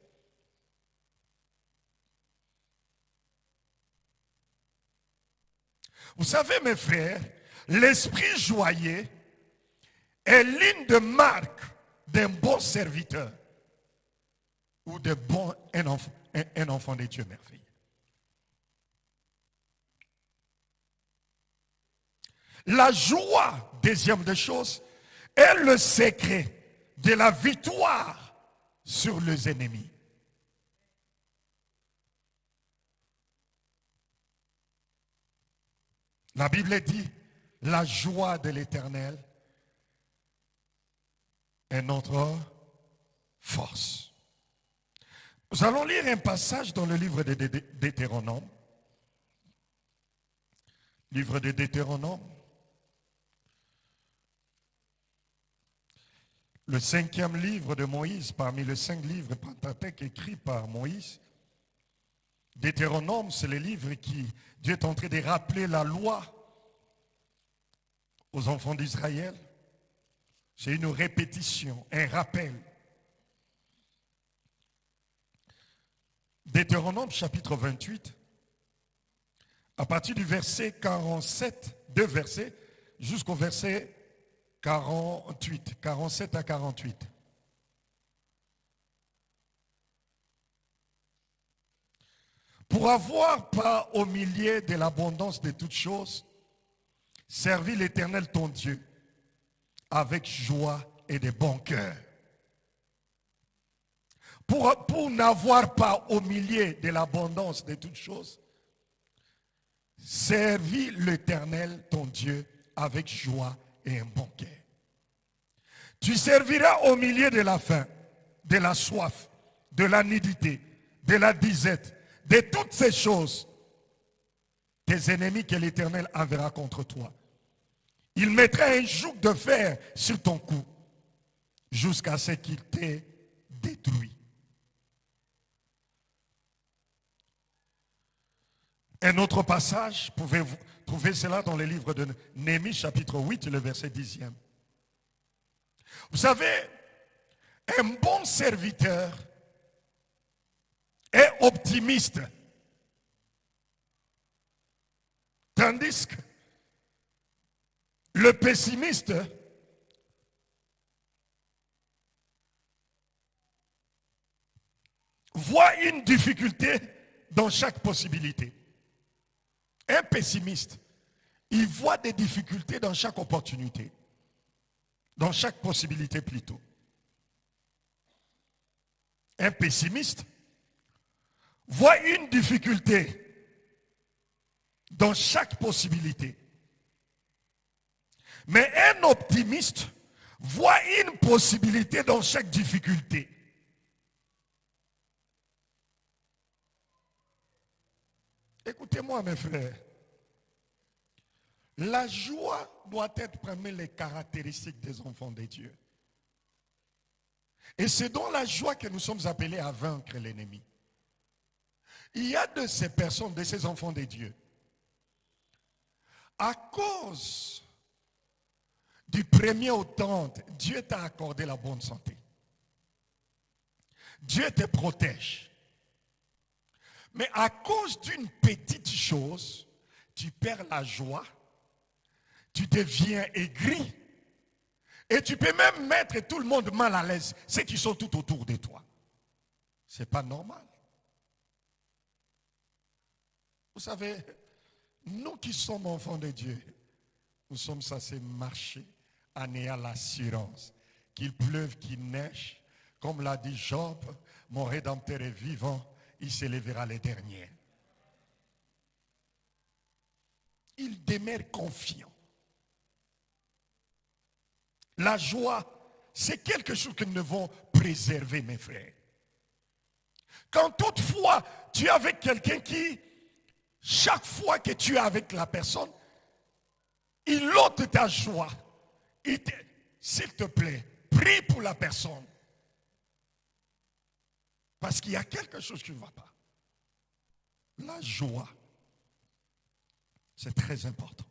Vous savez, mes frères, l'esprit joyeux est l'une des marques d'un bon serviteur ou de un enfant de Dieu merveilleux. La joie, deuxième des choses, est le secret de la victoire sur les ennemis. La Bible dit, la joie de l'Éternel est notre force. Nous allons lire un passage dans le livre de Deutéronome. Livre de Deutéronome. Le 5e livre de Moïse, parmi les 5 livres Pentateuque écrits par Moïse. Deutéronome, c'est le livre qui Dieu est en train de rappeler la loi aux enfants d'Israël. C'est une répétition, un rappel. Deutéronome chapitre 28, à partir du verset 47, 2 versets, jusqu'au verset 48, 47 à 48. Pour avoir part au milieu de l'abondance de toutes choses, servis l'Éternel ton Dieu avec joie et de bon cœur. Pour n'avoir pas au milieu de l'abondance de toutes choses, servis l'Éternel ton Dieu avec joie et un bon cœur. Tu serviras au milieu de la faim, de la soif, de la nudité, de la disette, de toutes ces choses, tes ennemis que l'Éternel enverra contre toi. Il mettra un joug de fer sur ton cou jusqu'à ce qu'il t'ait détruit. Un autre passage, pouvez-vous trouver cela dans le livre de Néhémie, chapitre 8, le verset 10e. Vous savez, un bon serviteur est optimiste. Tandis que le pessimiste voit une difficulté dans chaque possibilité. Un pessimiste, il voit des difficultés dans chaque opportunité, dans chaque possibilité plutôt. Un pessimiste voit une difficulté dans chaque possibilité. Mais un optimiste voit une possibilité dans chaque difficulté. Écoutez-moi mes frères, la joie doit être parmi les caractéristiques des enfants de Dieu. Et c'est dans la joie que nous sommes appelés à vaincre l'ennemi. Il y a de ces personnes, de ces enfants de Dieu, à cause du premier au tente, Dieu t'a accordé la bonne santé. Dieu te protège. Mais à cause d'une petite chose, tu perds la joie, tu deviens aigri, et tu peux même mettre tout le monde mal à l'aise, ceux qui sont tout autour de toi. Ce n'est pas normal. Vous savez, nous qui sommes enfants de Dieu, nous sommes censés marcher en ayant l'assurance qu'il pleuve, qu'il neige. Comme l'a dit Job, mon Rédempteur est vivant, il s'élèvera les derniers. Il demeure confiant. La joie, c'est quelque chose que nous devons préserver, mes frères. Quand toutefois tu es avec quelqu'un qui, chaque fois que tu es avec la personne, il ôte ta joie. S'il te plaît, prie pour la personne. Parce qu'il y a quelque chose qui ne va pas. La joie, c'est très important.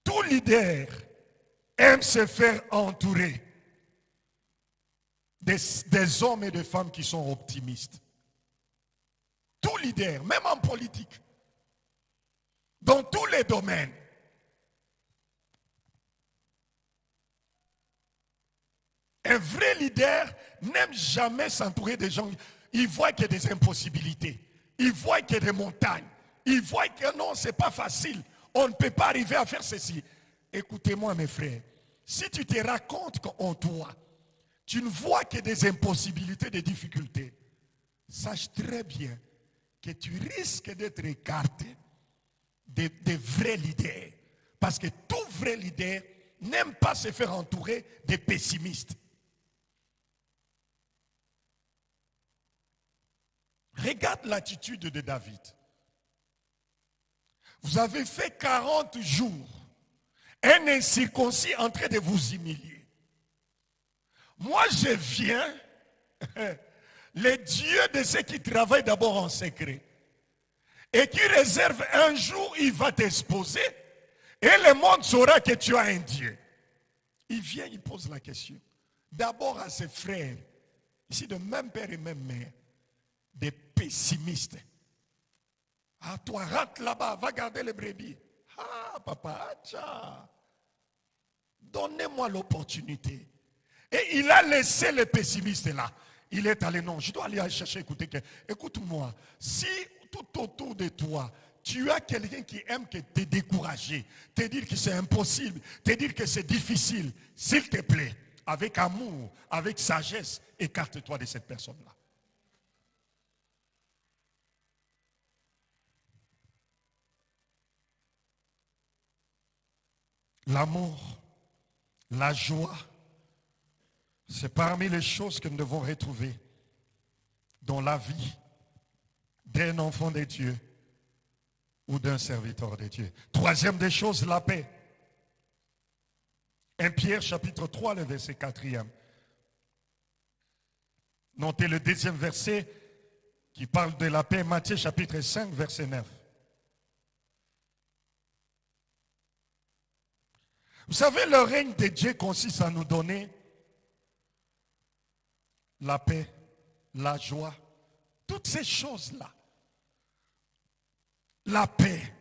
Tout leader aime se faire entourer des hommes et des femmes qui sont optimistes. Tout leader, même en politique, dans tous les domaines. Un vrai leader n'aime jamais s'entourer des gens. Il voit qu'il y a des impossibilités. Il voit qu'il y a des montagnes. Il voit que non, ce n'est pas facile. On ne peut pas arriver à faire ceci. Écoutez-moi mes frères. Si tu te racontes qu'en toi, tu ne vois que des impossibilités, des difficultés, sache très bien que tu risques d'être écarté des vrais leaders. Parce que tout vrai leader n'aime pas se faire entourer des pessimistes. Regarde l'attitude de David. Vous avez fait 40 jours, un incirconcis en train de vous humilier. Moi, je viens, le Dieu de ceux qui travaillent d'abord en secret, et qui réserve un jour, il va t'exposer, et le monde saura que tu as un Dieu. Il vient, il pose la question. D'abord à ses frères, ici de même père et même mère, des pessimistes. Ah, toi, rentre là-bas, va garder les brebis. Ah, papa, tcha. Donnez-moi l'opportunité. Et il a laissé les pessimistes là. Il est allé, non, je dois aller chercher, écoute-moi. Si tout autour de toi, tu as quelqu'un qui aime te décourager, te dire que c'est impossible, te dire que c'est difficile, s'il te plaît, avec amour, avec sagesse, écarte-toi de cette personne-là. L'amour, la joie, c'est parmi les choses que nous devons retrouver dans la vie d'un enfant de Dieu ou d'un serviteur de Dieu. Troisième des choses, la paix. 1 Pierre chapitre 3, le verset 4e. Notez le deuxième verset qui parle de la paix, Matthieu chapitre 5, verset 9. Vous savez, le règne de Dieu consiste à nous donner la paix, la joie, toutes ces choses-là. La paix.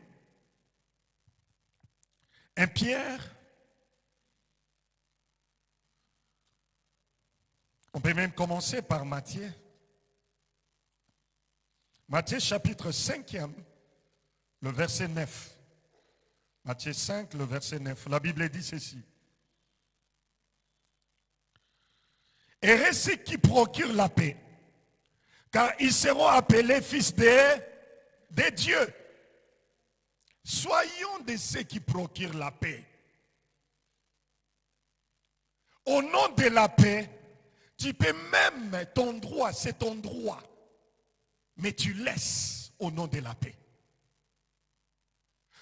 1 Pierre, on peut même commencer par Matthieu. Matthieu chapitre 5e, le verset 9. Matthieu 5, le verset 9. La Bible dit ceci. Heureux ceux qui procurent la paix, car ils seront appelés fils de Dieu. Soyons de ceux qui procurent la paix. Au nom de la paix, tu peux même ton droit, c'est ton droit, mais tu laisses au nom de la paix.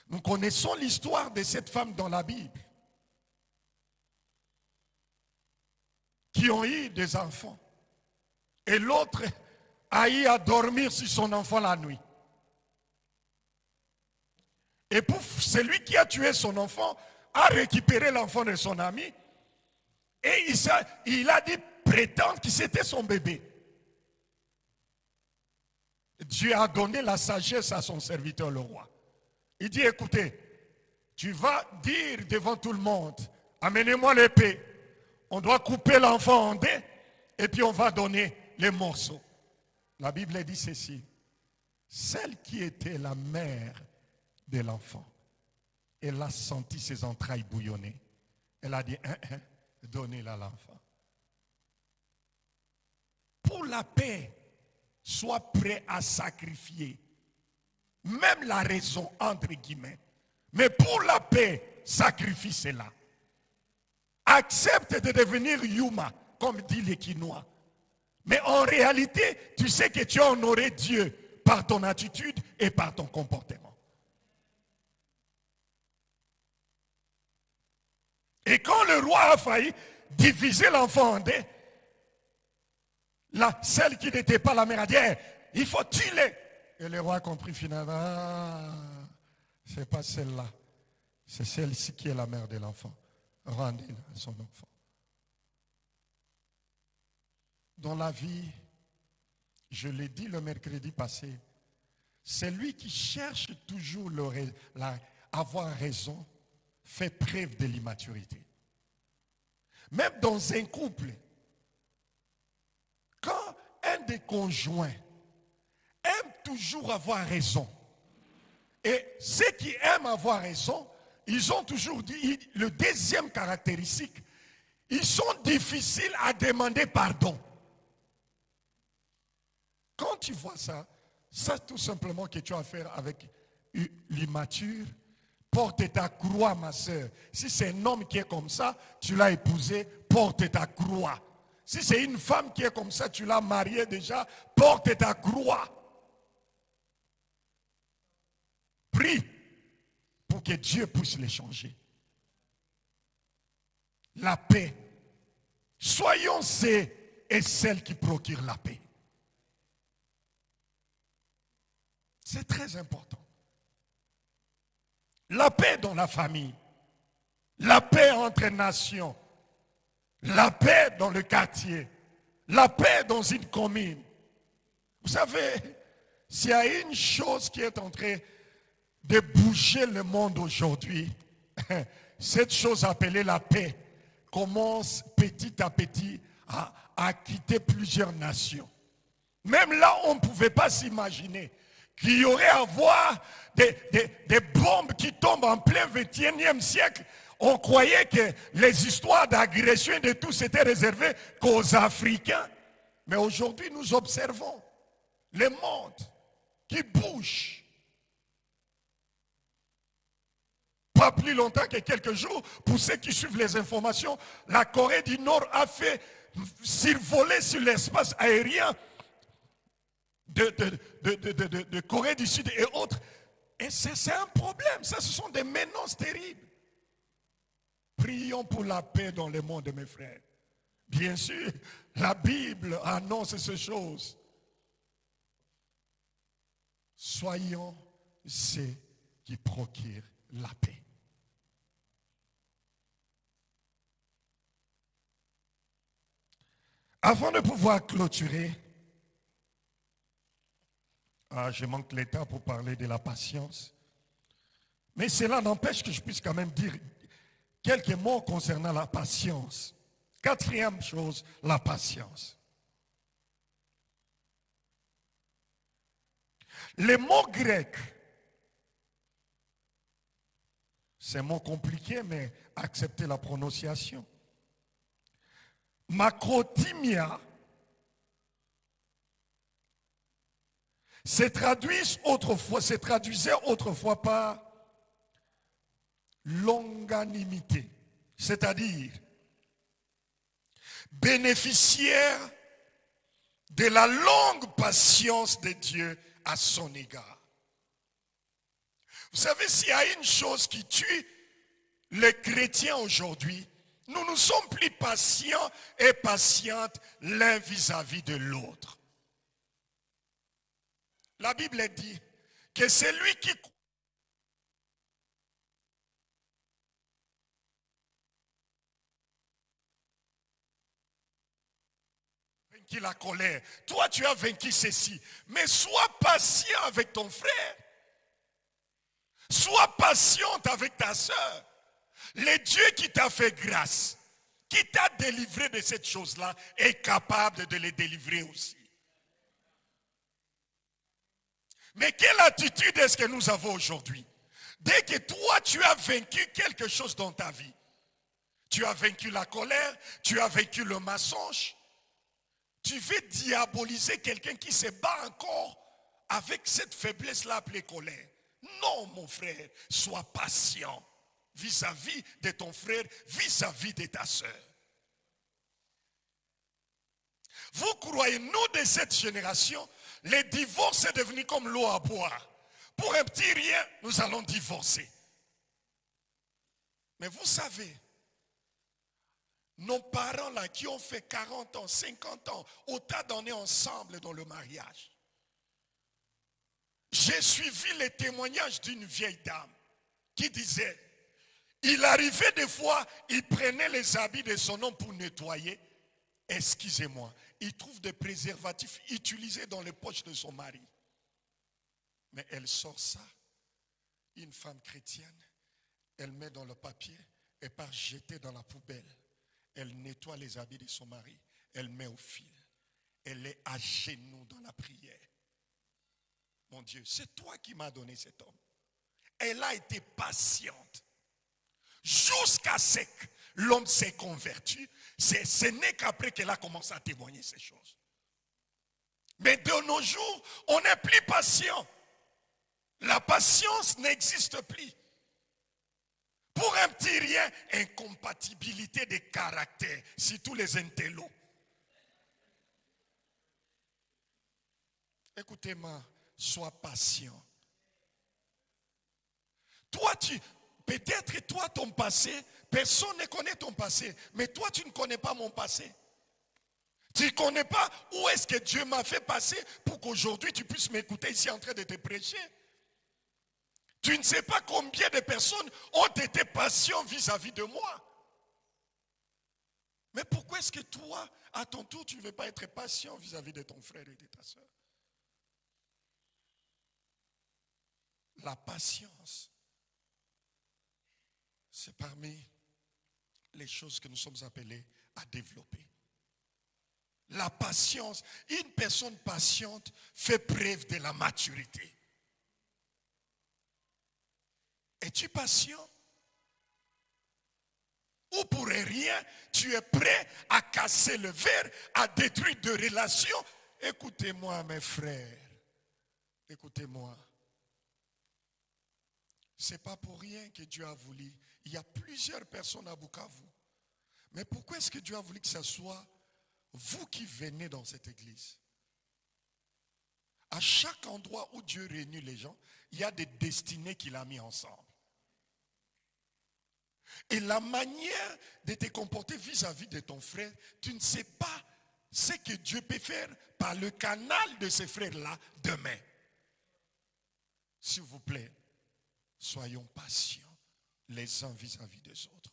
Nous connaissons l'histoire de cette femme dans la Bible qui ont eu des enfants. Et l'autre a eu à dormir sur son enfant la nuit. Et pour celui qui a tué son enfant, a récupéré l'enfant de son ami. Et il a dit prétendre que c'était son bébé. Dieu a donné la sagesse à son serviteur le roi. Il dit, écoutez, tu vas dire devant tout le monde, amenez-moi l'épée. On doit couper l'enfant en deux et puis on va donner les morceaux. La Bible dit ceci. Celle qui était la mère de l'enfant, elle a senti ses entrailles bouillonner. Elle a dit, donnez-la à l'enfant. Pour la paix, sois prêt à sacrifier. Même la raison, entre guillemets. Mais pour la paix, sacrifie cela. Accepte de devenir Yuma, comme dit les Quinois. Mais en réalité, tu sais que tu as honoré Dieu par ton attitude et par ton comportement. Et quand le roi a failli diviser l'enfant en deux, celle qui n'était pas la mère a dit, il faut tuer. Et le roi a compris finalement, c'est pas celle-là, c'est celle-ci qui est la mère de l'enfant. Rendez-la à son enfant. Dans la vie, je l'ai dit le mercredi passé, celui qui cherche toujours avoir raison fait preuve de l'immaturité. Même dans un couple, quand un des conjoints aime toujours avoir raison, et ceux qui aiment avoir raison, ils ont toujours dit, le deuxième caractéristique, ils sont difficiles à demander pardon. Quand tu vois ça, c'est tout simplement que tu as affaire avec l'immature. Porte ta croix, ma soeur. Si c'est un homme qui est comme ça, tu l'as épousé, porte ta croix. Si c'est une femme qui est comme ça, tu l'as mariée déjà, porte ta croix. Prie pour que Dieu puisse les changer. La paix. Soyons ceux et celles qui procurent la paix. C'est très important. La paix dans la famille, la paix entre nations, la paix dans le quartier, la paix dans une commune. Vous savez, s'il y a une chose qui est en train de bouger le monde aujourd'hui, cette chose appelée la paix commence petit à petit à quitter plusieurs nations. Même là, on ne pouvait pas s'imaginer qu'il y aurait à avoir des bombes qui tombent en plein 21e siècle. On croyait que les histoires d'agression et de tout c'était réservé qu'aux Africains. Mais aujourd'hui, nous observons le monde qui bouge. Pas plus longtemps que quelques jours, pour ceux qui suivent les informations, la Corée du Nord a fait survoler sur l'espace aérien de Corée du Sud et autres. Et c'est un problème. Ça, ce sont des menaces terribles. prions pour la paix dans le monde, mes frères. Bien sûr, la Bible annonce ces choses. Soyons ceux qui procurent la paix. Avant de pouvoir clôturer, je manque le temps pour parler de la patience. Mais cela n'empêche que je puisse quand même dire quelques mots concernant la patience. Quatrième chose, la patience. Le mot grec, c'est un mot compliqué, mais acceptez la prononciation. Makrothymia se traduisait autrefois par longanimité, c'est-à-dire bénéficiaire de la longue patience de Dieu à son égard. Vous savez, s'il y a une chose qui tue les chrétiens aujourd'hui, nous ne sommes plus patients et patientes l'un vis-à-vis de l'autre. La Bible dit que c'est lui qui vaincu la colère. Toi, tu as vaincu ceci. Mais sois patient avec ton frère. Sois patiente avec ta soeur. Le Dieu qui t'a fait grâce, qui t'a délivré de cette chose-là, est capable de les délivrer aussi. Mais quelle attitude est-ce que nous avons aujourd'hui? Dès que toi, tu as vaincu quelque chose dans ta vie, tu as vaincu la colère, tu as vaincu le mensonge, tu veux diaboliser quelqu'un qui se bat encore avec cette faiblesse-là appelée colère. Non, mon frère, sois patient vis-à-vis de ton frère, vis-à-vis de ta soeur. Vous croyez, nous de cette génération, le divorce est devenu comme l'eau à boire. Pour un petit rien, nous allons divorcer. Mais vous savez, nos parents là qui ont fait 40 ans, 50 ans, autant d'années ensemble dans le mariage. J'ai suivi les témoignages d'une vieille dame qui disait, il arrivait des fois, il prenait les habits de son homme pour nettoyer. Excusez-moi, il trouve des préservatifs utilisés dans les poches de son mari. Mais elle sort ça, une femme chrétienne, elle met dans le papier et part jeter dans la poubelle. Elle nettoie les habits de son mari, elle met au fil. Elle est à genoux dans la prière. Mon Dieu, c'est toi qui m'as donné cet homme. Elle a été patiente. Jusqu'à ce que l'homme s'est converti, ce n'est qu'après qu'elle a commencé à témoigner ces choses. Mais de nos jours, on n'est plus patient. La patience n'existe plus. Pour un petit rien, incompatibilité des caractères, surtout les intellos. Écoutez-moi, sois patient. Toi, peut-être toi, ton passé, personne ne connaît ton passé, mais toi, tu ne connais pas mon passé. Tu ne connais pas où est-ce que Dieu m'a fait passer pour qu'aujourd'hui tu puisses m'écouter ici en train de te prêcher. Tu ne sais pas combien de personnes ont été patients vis-à-vis de moi. Mais pourquoi est-ce que toi, à ton tour, tu ne veux pas être patient vis-à-vis de ton frère et de ta soeur? La patience, c'est parmi les choses que nous sommes appelés à développer. La patience, une personne patiente fait preuve de la maturité. Es-tu patient? Ou pour rien, tu es prêt à casser le verre, à détruire de relations? Écoutez-moi, mes frères. Écoutez-moi. Ce n'est pas pour rien que Dieu a voulu. Il y a plusieurs personnes à Bukavu. Mais pourquoi est-ce que Dieu a voulu que ce soit vous qui venez dans cette église? À chaque endroit où Dieu réunit les gens, il y a des destinées qu'il a mis ensemble. Et la manière de te comporter vis-à-vis de ton frère, tu ne sais pas ce que Dieu peut faire par le canal de ces frères-là demain. S'il vous plaît, soyons patients les uns vis-à-vis des autres.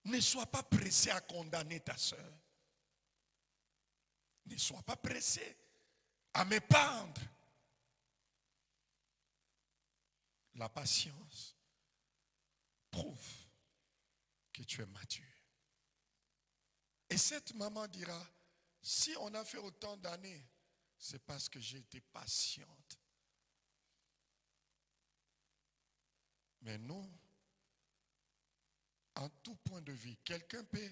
Ne sois pas pressé à condamner ta soeur. Ne sois pas pressé à me pendre. La patience prouve que tu es mature. Et cette maman dira, si on a fait autant d'années, c'est parce que j'ai été patiente. Mais nous, en tout point de vue, quelqu'un peut,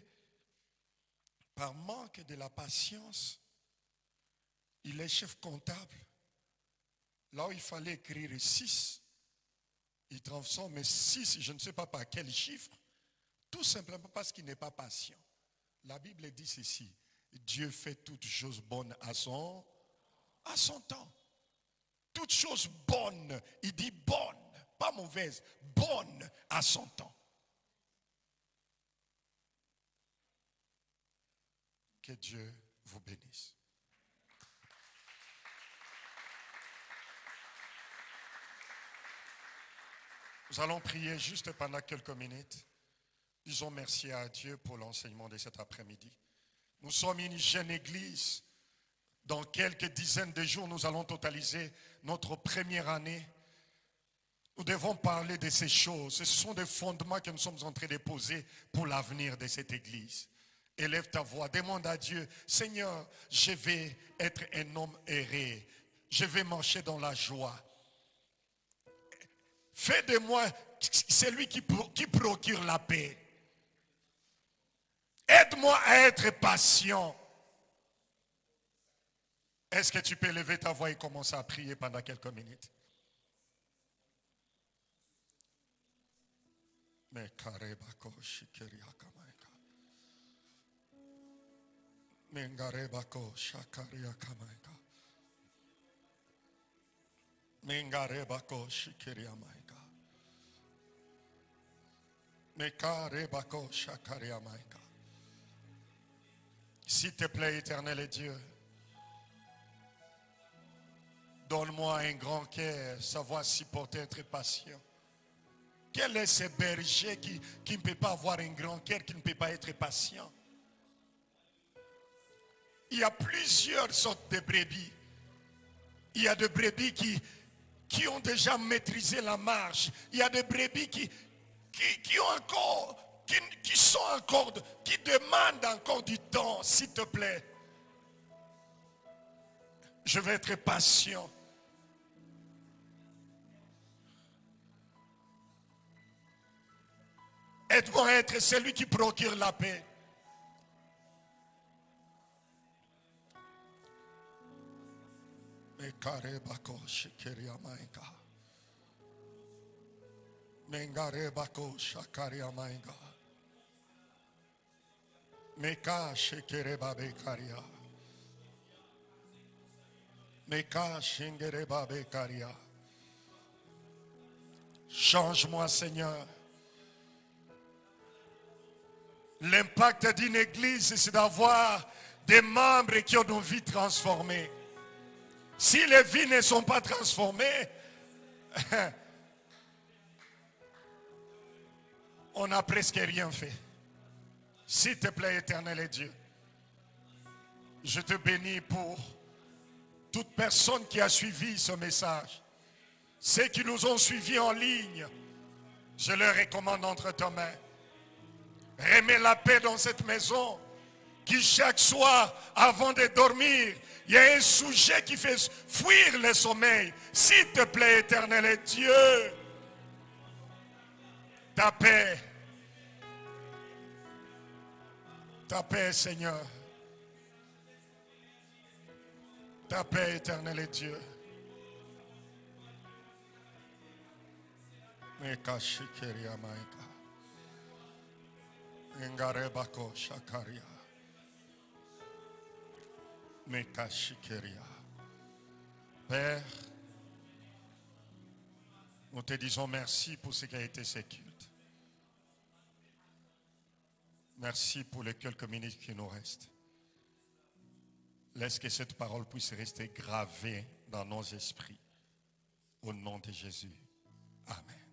par manque de la patience, il est chef comptable. Là où il fallait écrire 6, il transforme 6, je ne sais pas par quel chiffre, tout simplement parce qu'il n'est pas patient. La Bible dit ceci, Dieu fait toutes choses bonnes à son temps. Toutes choses bonnes, il dit bonnes, pas mauvaises, bonnes à son temps. Que Dieu vous bénisse. Nous allons prier juste pendant quelques minutes. Disons merci à Dieu pour l'enseignement de cet après-midi. Nous sommes une jeune église. Dans quelques dizaines de jours, nous allons totaliser notre première année. Nous devons parler de ces choses. Ce sont des fondements que nous sommes en train de poser pour l'avenir de cette église. Élève ta voix, demande à Dieu, Seigneur, je vais être un homme heureux. Je vais marcher dans la joie. Fais de moi celui qui procure la paix. Aide-moi à être patient. Est-ce que tu peux lever ta voix et commencer à prier pendant quelques minutes? Mais karebako shikeriaka maika. Mengarebako shakariaka maika. Mengarebako shikeriaka maika. Mekarebako shakariaka maika. S'il te plaît, éternel et Dieu, donne-moi un grand cœur, savoir supporter, être patient. Quel est ce berger qui ne peut pas avoir un grand cœur, qui ne peut pas être patient? Il y a plusieurs sortes de brebis. Il y a des brebis qui ont déjà maîtrisé la marche. Il y a des brebis qui demandent encore du temps, s'il te plaît. Je vais être patient. Aide-moi à être celui qui procure la paix. Mekarebako shikeria maika. Mengarebako shakaria maika. Meka shikereba bekaria. Meka shingereba bekaria. Change-moi, Seigneur. L'impact d'une église, c'est d'avoir des membres qui ont nos vies transformées. Si les vies ne sont pas transformées, on n'a presque rien fait. S'il te plaît, éternel et Dieu, je te bénis pour toute personne qui a suivi ce message. Ceux qui nous ont suivis en ligne, je leur recommande entre tes mains. Remets la paix dans cette maison, qui chaque soir, avant de dormir, il y a un sujet qui fait fuir le sommeil. S'il te plaît, éternel et Dieu, ta paix, Seigneur, ta paix, éternel et Dieu. Meka shikeria maika. Engarebako shakaria. Meka shikeria. Père, Nous te disons merci pour ce qui a été ce culte. Merci pour les quelques minutes qui nous restent. Laisse que cette parole puisse rester gravée dans nos esprits. Au nom de Jésus. Amen.